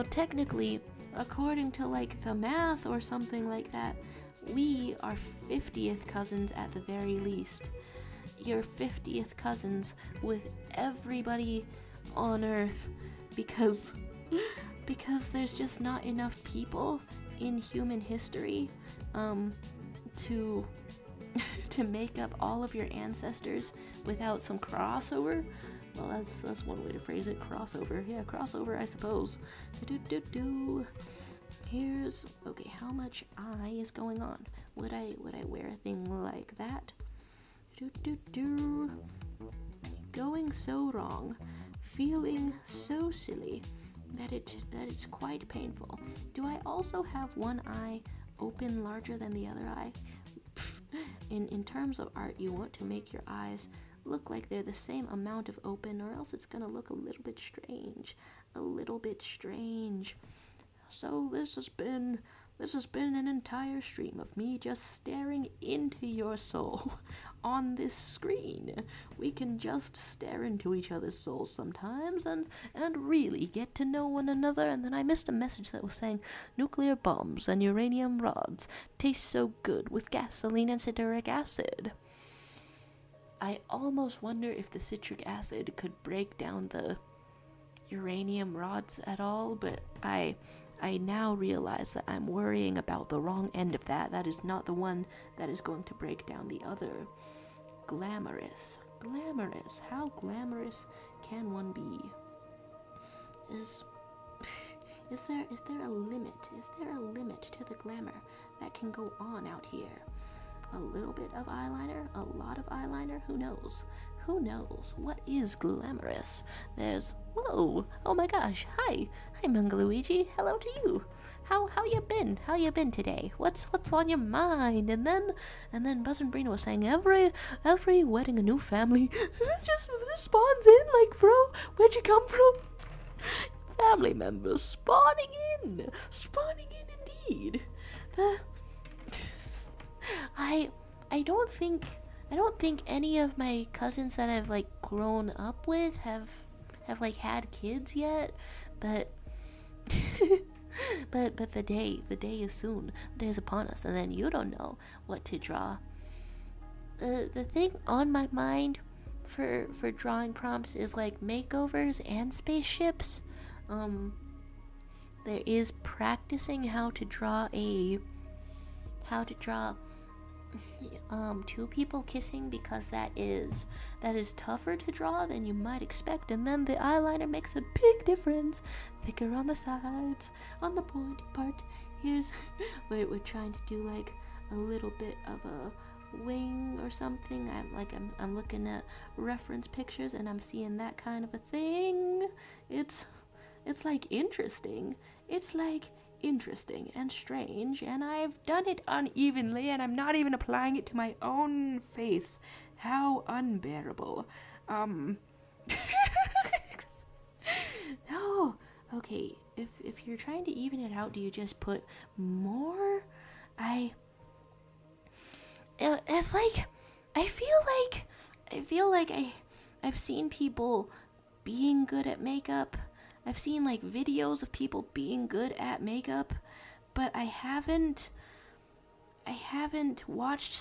S1: Technically, according to like the math or something like that, we are 50th cousins at the very least. You're 50th cousins with everybody on Earth because there's just not enough people in human history to make up all of your ancestors without some crossover. Well, that's one way to phrase it. Crossover. Yeah, crossover, I suppose. Here's, okay, how much eye is going on? Would I wear a thing like that? Going so wrong, feeling so silly that it's quite painful. Do I also have one eye open larger than the other eye? In terms of art, you want to make your eyes look like they're the same amount of open, or else it's gonna look a little bit strange. So this has been an entire stream of me just staring into your soul on this screen. We can just stare into each other's souls sometimes and really get to know one another. And then I missed a message that was saying nuclear bombs and uranium rods taste so good with gasoline and citric acid. I almost wonder if the citric acid could break down the uranium rods at all, but I now realize that I'm worrying about the wrong end of that. That is not the one that is going to break down the other. Glamorous. How glamorous can one be? Is there a limit? Is there a limit to the glamour that can go on out here? A little bit of eyeliner? A lot of eyeliner? Who knows? What is glamorous? There's, whoa, oh my gosh, hi Mungaluigi, hello to you. How you been? How you been today? What's on your mind? And then Buzz and Brina was saying every wedding a new family just spawns in, like, bro, where'd you come from? Family members spawning in indeed. I don't think any of my cousins that I've like grown up with have like had kids yet, but but the day is soon. The day is upon us, and then you don't know what to draw. The thing on my mind for drawing prompts is like makeovers and spaceships. There is practicing how to draw two people kissing, because that is tougher to draw than you might expect, and then the eyeliner makes a big difference. Thicker on the sides, on the pointy part. We're trying to do like a little bit of wing or something. I'm looking at reference pictures and I'm seeing that kind of a thing. It's like interesting. It's like interesting and strange, and I've done it unevenly, and I'm not even applying it to my own face. How unbearable. No. Okay, if you're trying to even it out, do you just put more? It's like I feel like I've seen people being good at makeup. I've seen like videos of people being good at makeup, but I haven't watched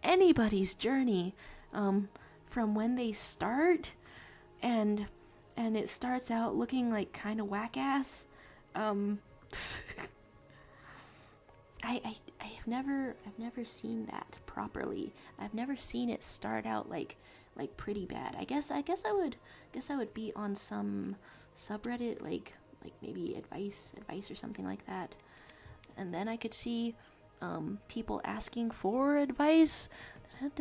S1: anybody's journey from when they start and it starts out looking like kind of whack ass. I've never seen that properly. I've never seen it start out like pretty bad. I guess I would be on some subreddit like maybe advice or something like that, and then I could see people asking for advice. And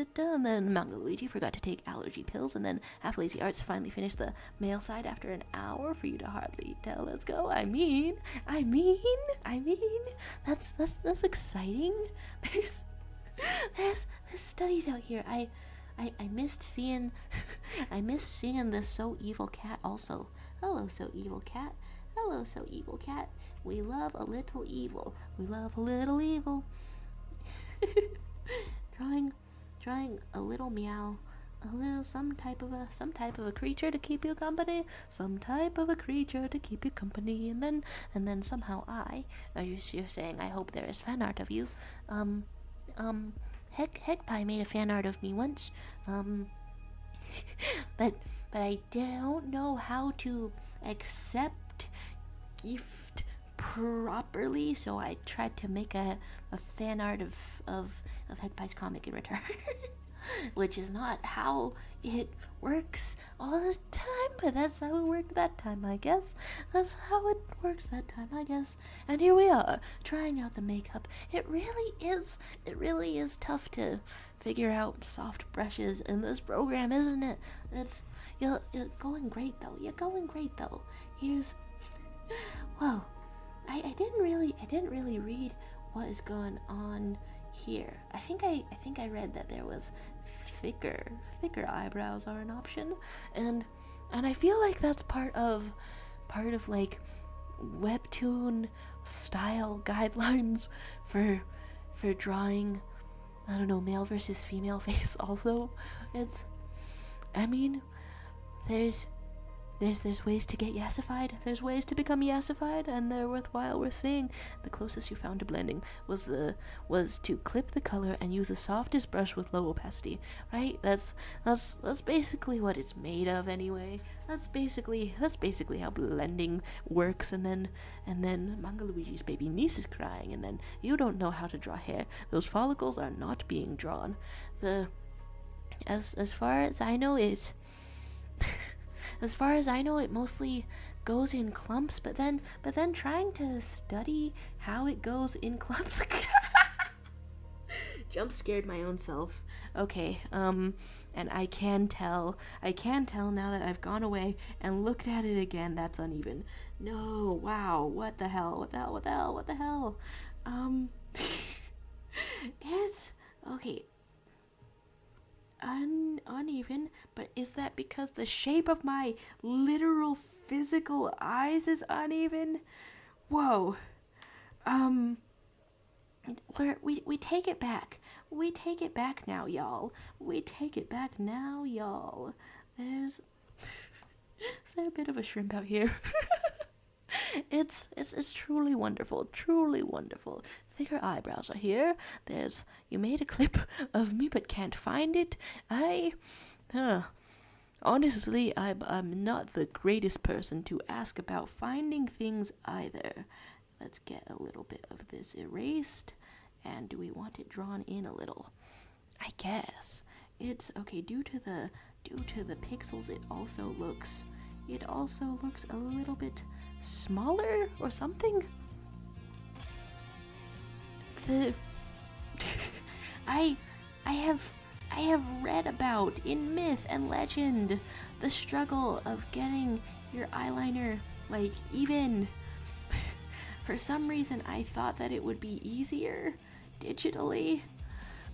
S1: then Manga Luigi forgot to take allergy pills, and then Half Lazy Arts finally finished the male side after an hour for you to hardly tell. Let's go. I mean, that's exciting. There's studies out here. I missed seeing the So Evil Cat also. Hello, So Evil Cat. Hello, So Evil Cat. We love a little evil. We love a little evil. Drawing a little meow, a little some type of a creature to keep you company, and then somehow you're saying I hope there is fan art of you. Heckpie made a fan art of me once, but I don't know how to accept gift properly, so I tried to make a fan art of Heckpie's comic in return, which is not how it works all the time, but that's how it worked that time, I guess. That's how it works that time, I guess. And here we are, trying out the makeup. It really is tough to figure out soft brushes in this program, isn't it? You're going great though. Here's, well, I didn't really read what is going on here. I think I read that there was thicker eyebrows are an option, and I feel like that's part of like webtoon style guidelines for drawing, I don't know, male versus female face. Also, there's ways to get yassified. There's ways to become yassified, and they're worthwhile. We're seeing the closest you found to blending was to clip the color and use the softest brush with low opacity. Right? That's basically what it's made of anyway. That's basically how blending works. And then Manga Luigi's baby niece is crying, and then you don't know how to draw hair. Those follicles are not being drawn. As far as I know is. As far as I know, it mostly goes in clumps, but then trying to study how it goes in clumps. Jump scared my own self. Okay, and I can tell now that I've gone away and looked at it again, that's uneven. No, wow, what the hell? It's okay. Uneven, but is that because the shape of my literal physical eyes is uneven? Whoa. We take it back. We take it back now, y'all. There's is there a bit of a shrimp out here? It's truly wonderful. Thicker eyebrows are here. You made a clip of me but can't find it. Honestly, I'm not the greatest person to ask about finding things either. Let's get a little bit of this erased. And do we want it drawn in a little? I guess. It's okay, due to the pixels, it also looks a little bit smaller or something. I have read about in myth and legend the struggle of getting your eyeliner like even. For some reason I thought that it would be easier digitally,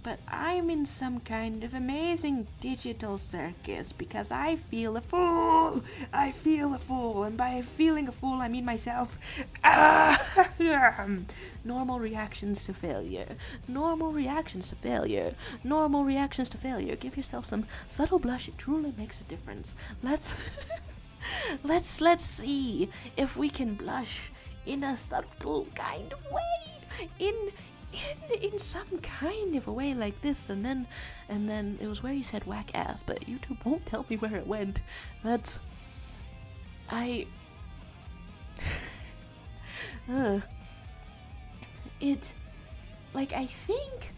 S1: but I'm in some kind of amazing digital circus because I feel a fool. I feel a fool, and by feeling a fool I mean myself. Normal reactions to failure. Normal reactions to failure. Normal reactions to failure. Give yourself some subtle blush. It truly makes a difference. Let's see if we can blush in a subtle kind of way. In some kind of a way like this, and then it was where you said whack ass, but YouTube won't tell me where it went. That's it, like, I think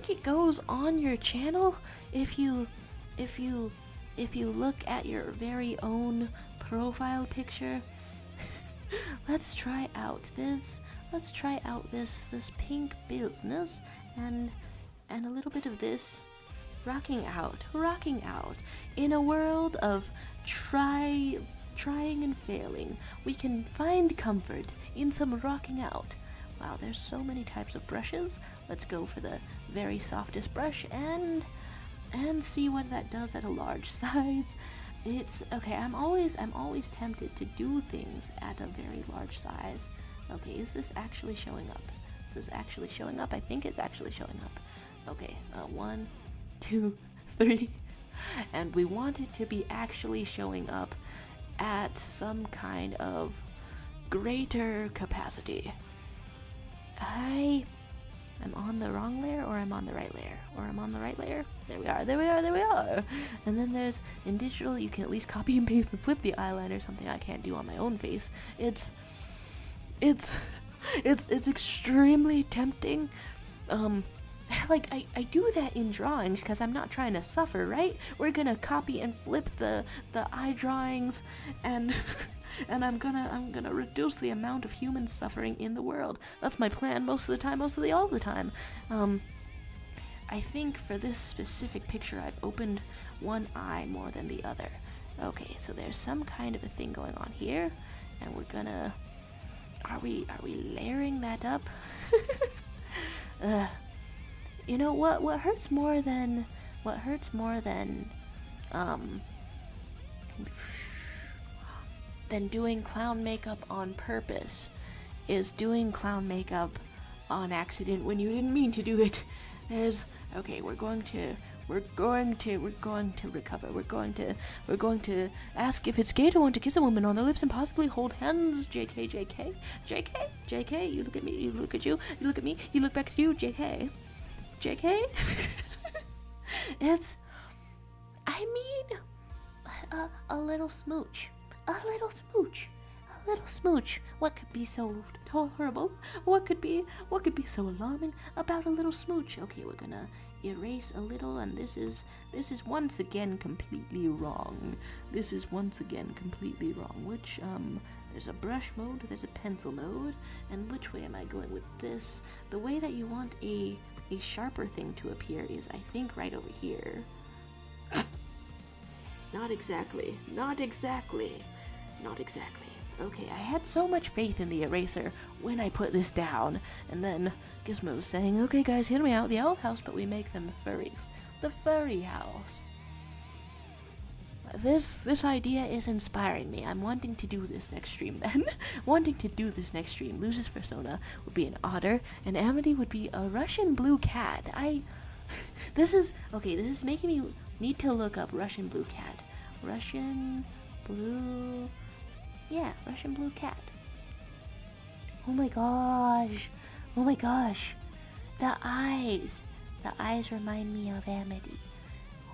S1: it goes on your channel if you look at your very own profile picture. Let's try out this pink business and a little bit of this rocking out in a world of trying and failing. We can find comfort in some rocking out. Wow, there's so many types of brushes. Let's go for the very softest brush and see what that does at a large size. It's okay. I'm always tempted to do things at a very large size. Okay, is this actually showing up? Is this actually showing up? I think it's actually showing up. Okay, 1, 2, 3, and we want it to be actually showing up at some kind of greater capacity. I'm on the wrong layer, or I'm on the right layer, or I'm on the right layer. There we are. And then there's, in digital, you can at least copy and paste and flip the eyeliner, something I can't do on my own face. It's extremely tempting. Like, I do that in drawings because I'm not trying to suffer, right? We're gonna copy and flip the eye drawings, and I'm gonna reduce the amount of human suffering in the world. That's my plan most of the time, all the time. I think for this specific picture I've opened one eye more than the other. Okay, so there's some kind of a thing going on here, and we're gonna, are we layering that up? You know what hurts more than doing clown makeup on purpose is doing clown makeup on accident when you didn't mean to do it. Okay, we're going to recover. We're going to ask if it's gay to want to kiss a woman on the lips and possibly hold hands. JK. You look at me, you look at you, you look at me, you look back at you. JK. It's, I mean, a little smooch. What could be so horrible? What could be so alarming about a little smooch? Okay, we're gonna erase a little, and this is once again completely wrong. Which, there's a brush mode, there's a pencil mode, and which way am I going with this? The way that you want a sharper thing to appear is, I think, right over here. Not exactly. Okay, I had so much faith in the eraser when I put this down, and then Gizmo was saying, okay guys, hear me out, the owl house, but we make them furries. The furry house. This idea is inspiring me. I'm wanting to do this next stream then. Luce's persona would be an otter, and Amity would be a Russian blue cat. This is making me need to look up Russian blue cat. Russian blue cat. Oh my gosh. The eyes remind me of Amity.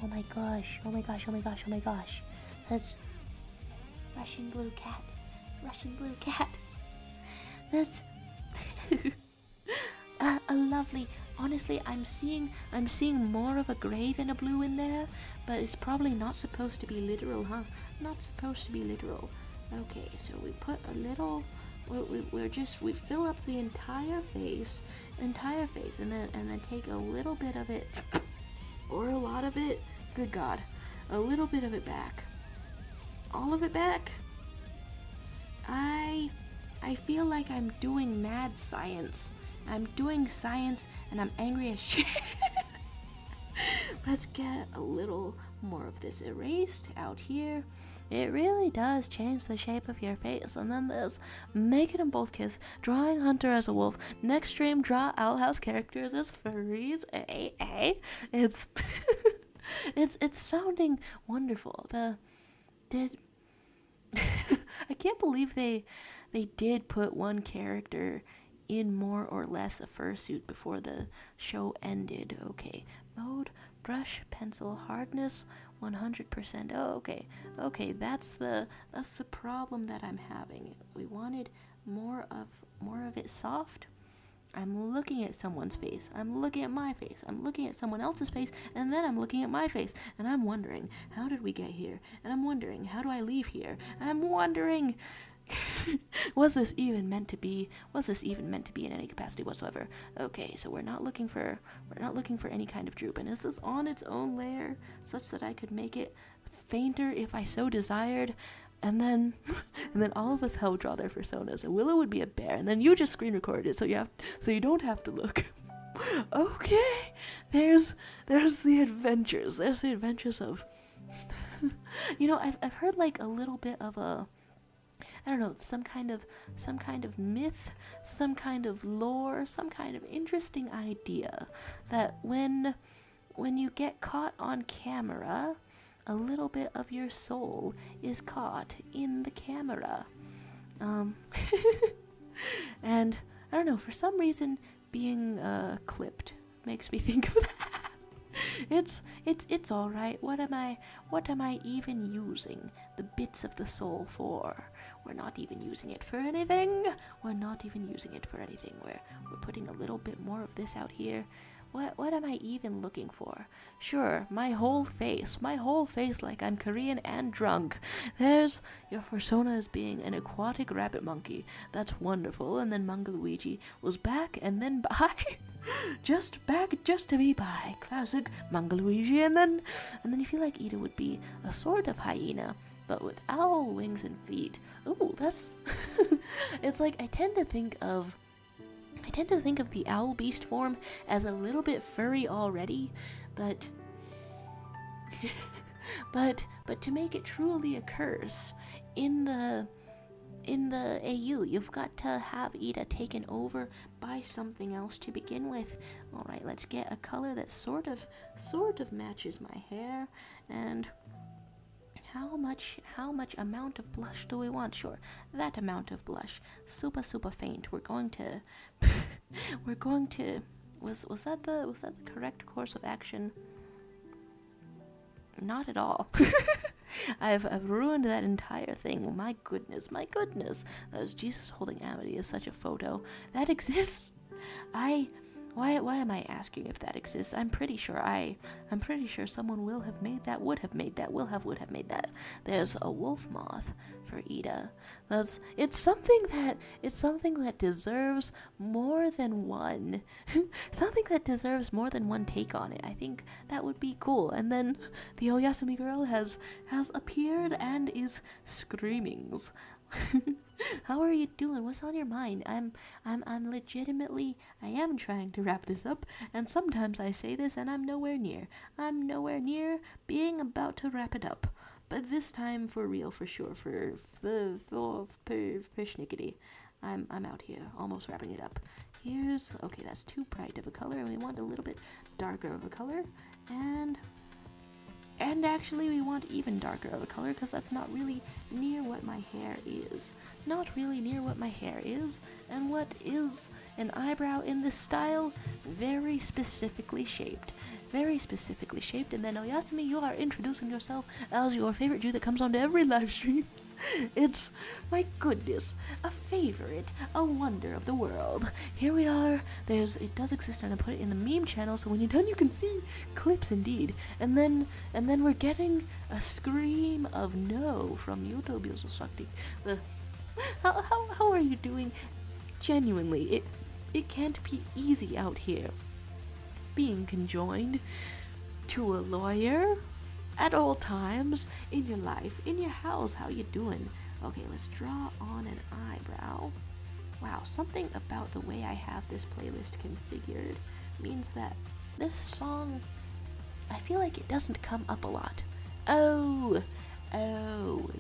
S1: Oh my gosh. That's Russian blue cat. That's a lovely. Honestly, I'm seeing more of a gray than a blue in there, but it's probably not supposed to be literal, huh? Not supposed to be literal. Okay, so we put a little we fill up the entire face, and then take a little bit of it, or a lot of it. Good God, a little bit of it back, all of it back. I feel like I'm doing mad science. I'm doing science, and I'm angry as shit. Let's get a little more of this erased out here. It really does change the shape of your face. And then there's make it in both kiss, drawing Hunter as a wolf. Next stream, draw Owl House characters as furries. It's it's sounding wonderful. I can't believe they did put one character in more or less a fursuit before the show ended. Okay, mode, brush, pencil, hardness, 100%. Oh, okay, that's the problem that I'm having. We wanted more of it soft. I'm looking at someone's face, I'm looking at my face, I'm looking at someone else's face, and then I'm looking at my face, and I'm wondering, how did we get here? And I'm wondering, how do I leave here? And I'm wondering, was this even meant to be? Was this even meant to be in any capacity whatsoever? Okay, so we're not looking for any kind of droop. And is this on its own layer such that I could make it fainter if I so desired? And then all of us help draw their personas. And Willow would be a bear, and then you just screen record it, so you don't have to look. Okay, there's the adventures. There's the adventures of. I've heard like a little bit of a. I don't know, some kind of myth, some kind of lore, some kind of interesting idea that when you get caught on camera, a little bit of your soul is caught in the camera. And I don't know, for some reason being clipped makes me think of that. It's all right. What am I even using the bits of the soul for? We're not even using it for anything. We're putting a little bit more of this out here. What am I even looking for? Sure, my whole face like I'm Korean and drunk. There's your persona as being an aquatic rabbit monkey. That's wonderful. And then Manga Luigi was back and then by. just to be by. Classic Manga Luigi. And then you feel like Ida would be a sort of hyena, but with owl wings and feet. Ooh, that's it's like I tend to think of the owl beast form as a little bit furry already, but to make it truly a curse in the AU, you've got to have Ida taken over by something else to begin with. All right, let's get a color that sort of matches my hair. And how much amount of blush do we want? Sure, that amount of blush. Super faint. We're going to was that the correct course of action? Not at all. I've ruined that entire thing. My goodness. That was Jesus holding Amity as such a photo. That exists. Why am I asking if that exists? I'm pretty sure someone would have made that. There's a wolf moth for Ida. It's something that deserves more than one. Something that deserves more than one take on it. I think that would be cool. And then the Oyasumi girl has appeared and is screaming. How are you doing? What's on your mind? I'm legitimately, I am trying to wrap this up, and sometimes I say this and I'm nowhere near being about to wrap it up. But this time for real, for sure, for schnickety. I'm out here, almost wrapping it up. Okay, that's too bright of a color, and we want a little bit darker of a color, and actually we want even darker of a color, because that's not really near what my hair is. And what is an eyebrow in this style? Very specifically shaped. And then Oyasumi, you are introducing yourself as your favorite Jew that comes onto every live stream. It's, my goodness, a favorite, a wonder of the world. Here we are. It does exist, and I put it in the meme channel, so when you're done you can see clips indeed. And then we're getting a scream of no from YouTube. How are you doing? Genuinely, it can't be easy out here. Being conjoined to a lawyer at all times in your life, in your house. How you doing? Okay, let's draw on an eyebrow. Wow, something about the way I have this playlist configured means that this song, I feel like it doesn't come up a lot. Oh,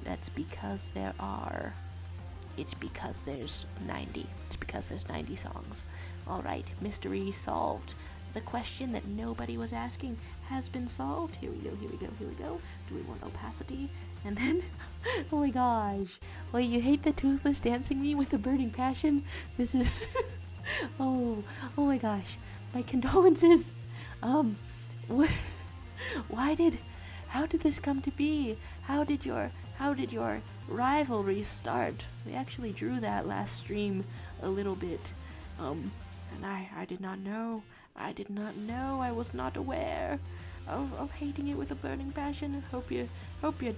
S1: that's because it's because there's 90. It's because there's 90 songs. Alright, mystery solved. The question that nobody was asking has been solved. Here we go. Do we want opacity? And then, oh my gosh. Well, you hate the toothless dancing me with a burning passion? This is, oh my gosh. My condolences. How did this come to be? How did your rivalry start? We actually drew that last stream a little bit. And I did not know. I was not aware of hating it with a burning passion. Hope you're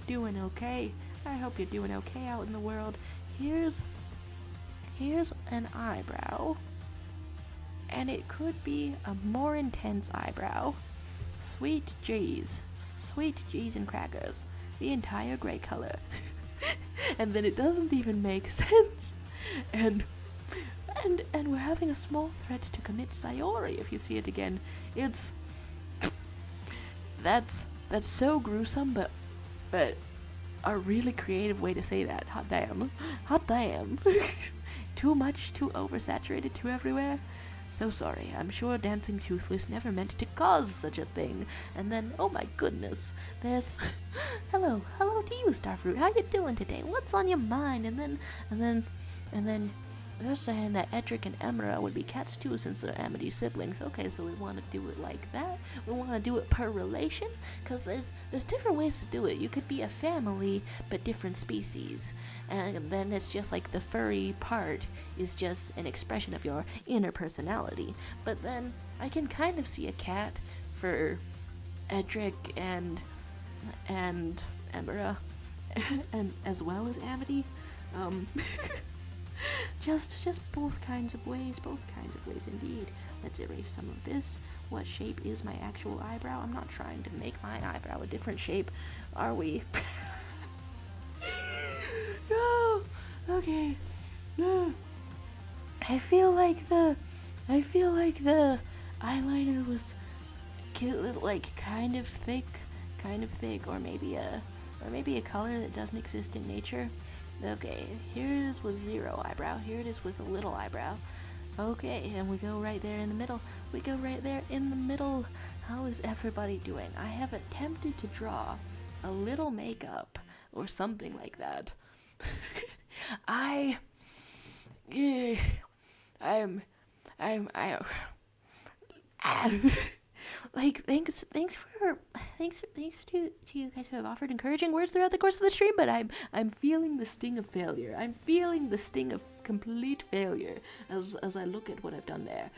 S1: doing okay. I hope you're doing okay out in the world. Here's an eyebrow. And it could be a more intense eyebrow. Sweet G's and crackers. The entire gray color. And then it doesn't even make sense. And we're having a small threat to commit Sayori if you see it again. That's so gruesome, but a really creative way to say that. Hot damn. Too much, too oversaturated, too everywhere. So sorry, I'm sure Dancing Toothless never meant to cause such a thing. And then, oh my goodness, there's hello to you, Starfruit. How you doing today? What's on your mind? And then they're saying that Edric and Emira would be cats too since they're Amity's siblings. Okay, so we want to do it like that. We want to do it per relation, because there's different ways to do it. You could be a family, but different species. And then it's just like the furry part is just an expression of your inner personality. But then I can kind of see a cat for Edric and Emira, and as well as Amity. Just both kinds of ways indeed. Let's erase some of this. What shape is my actual eyebrow? I'm not trying to make my eyebrow a different shape, are we? No! Okay. No. I feel like the eyeliner was like kind of thick, or maybe a color that doesn't exist in nature. Okay, here it is with 0 eyebrow. Here it is with a little eyebrow. Okay, and we go right there in the middle. How is everybody doing? I have attempted to draw a little makeup or something like that. Like, thanks to you guys who have offered encouraging words throughout the course of the stream, but I'm feeling the sting of failure. I'm feeling the sting of complete failure as I look at what I've done there.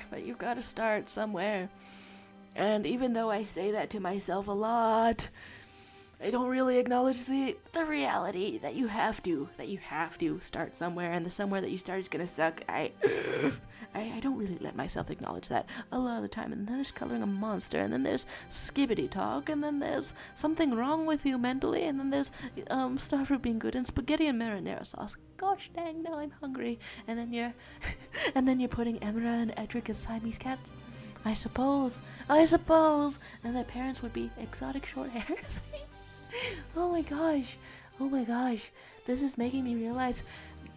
S1: But you've got to start somewhere. And even though I say that to myself a lot, I don't really acknowledge the reality that you have to start somewhere, and the somewhere that you start is gonna suck. I don't really let myself acknowledge that a lot of the time. And then there's coloring a monster, and then there's skibbity talk, and then there's something wrong with you mentally, and then there's starfruit being good and spaghetti and marinara sauce. Gosh dang, now I'm hungry. And then you're putting Emira and Edric as Siamese cats. I suppose. And their parents would be exotic short hairs. Oh my gosh, this is making me realize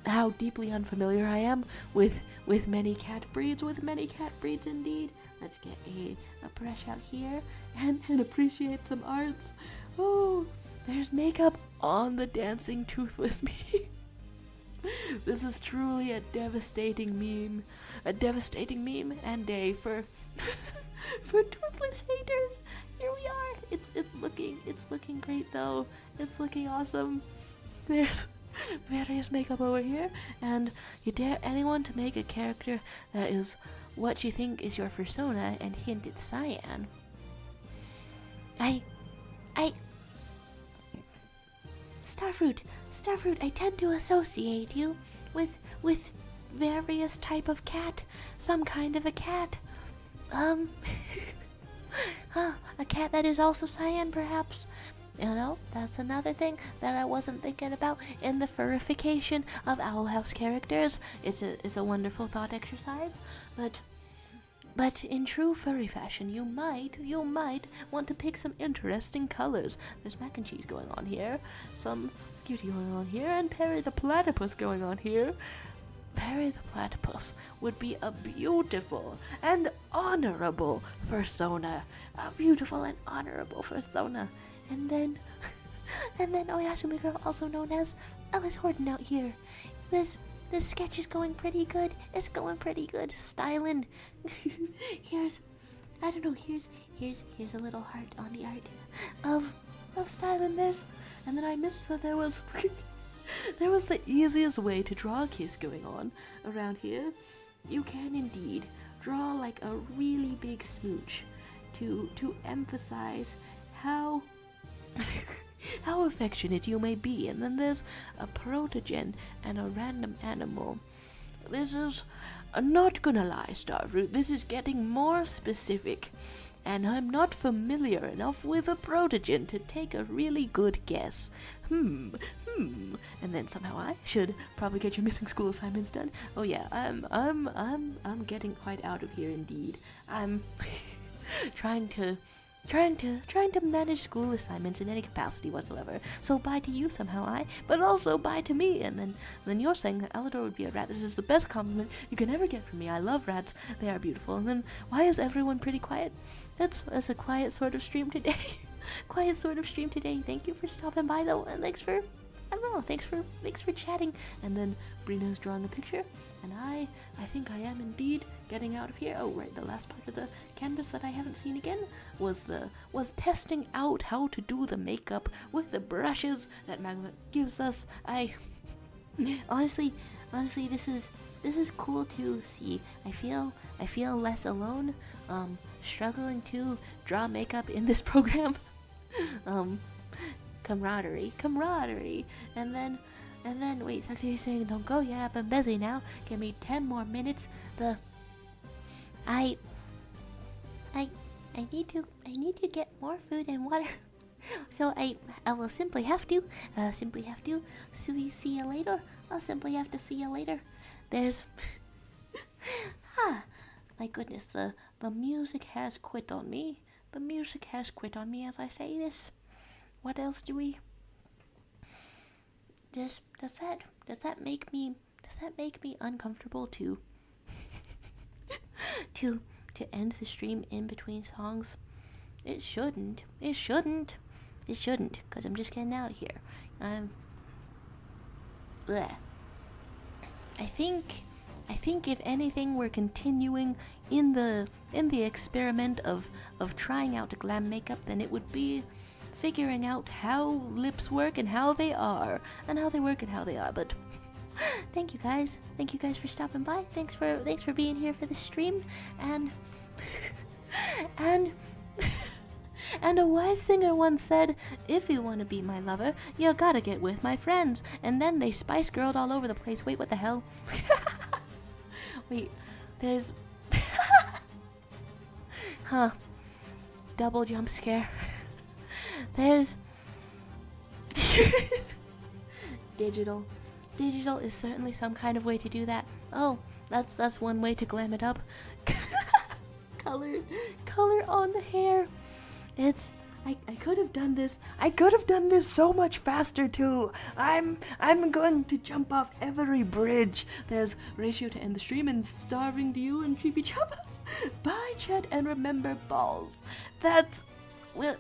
S1: how deeply unfamiliar I am with many cat breeds, indeed. Let's get a brush out here and appreciate some arts. Oh, there's makeup on the dancing toothless me. This is truly a devastating meme and day for toothless haters. Here we are. It's looking great though. It's looking awesome. There's various makeup over here, and you dare anyone to make a character that is what you think is your persona and hint it's cyan. Starfruit, Starfruit, I tend to associate you with various type of cat, some kind of a cat. A cat that is also cyan, perhaps. You know, that's another thing that I wasn't thinking about in the furrification of Owl House characters. It's a wonderful thought exercise, but in true furry fashion, you might want to pick some interesting colors. There's mac and cheese going on here, some Scooty going on here, and Perry the Platypus going on here. Perry the Platypus would be a beautiful and honorable fursona. A beautiful and honorable fursona. And then Oyasumi Girl, also known as Ellis Horton out here. This sketch is going pretty good. It's going pretty good. Styling. here's a little heart on the art of styling this. And then I missed that there was there was the easiest way to draw a kiss going on around here. You can indeed draw like a really big smooch to emphasize how how affectionate you may be. And then there's a protogen and a random animal. This is, I'm not gonna lie, Starfruit, this is getting more specific, and I'm not familiar enough with a protogen to take a really good guess. And then somehow I should probably get your missing school assignments done. Oh yeah, I'm getting quite out of here indeed. I'm trying to manage school assignments in any capacity whatsoever. So bye to you somehow, but also bye to me. And then you're saying that Elidor would be a rat. This is the best compliment you can ever get from me. I love rats. They are beautiful. And then why is everyone pretty quiet? It's a quiet sort of stream today. Quiet sort of stream today. Thank you for stopping by though, and thanks for chatting. And then Brina's drawing a picture, and I think I am indeed getting out of here. Oh right, the last part of the canvas that I haven't seen again was testing out how to do the makeup with the brushes that Magma gives us. Honestly, this is cool to see. I feel less alone, struggling to draw makeup in this program. Camaraderie. And then wait, it's actually saying don't go yet, I've been busy now. Give me 10 more minutes. I need to get more food and water. So I will simply have to see you later. I'll simply have to see you later. There's my goodness, the music has quit on me. The music has quit on me as I say this. What else do we? Does that make me uncomfortable to end the stream in between songs? It shouldn't, because I'm just getting out of here. I think if anything, we're continuing in the experiment of trying out glam makeup, then it would be figuring out how lips work and how they are, and how they work and how they are. But thank you guys for stopping by. Thanks for being here for the stream. And and a wise singer once said, if you want to be my lover, you gotta get with my friends. And then they Spice Girled all over the place. Wait, what the hell? Wait, there's double jump scare. There's digital is certainly some kind of way to do that. Oh, that's one way to glam it up. color on the hair. I could have done this. I could have done this so much faster too. I'm going to jump off every bridge. There's ratio to end the stream and starving to you and Cheepy Choppa. Bye chat, and remember balls. That's well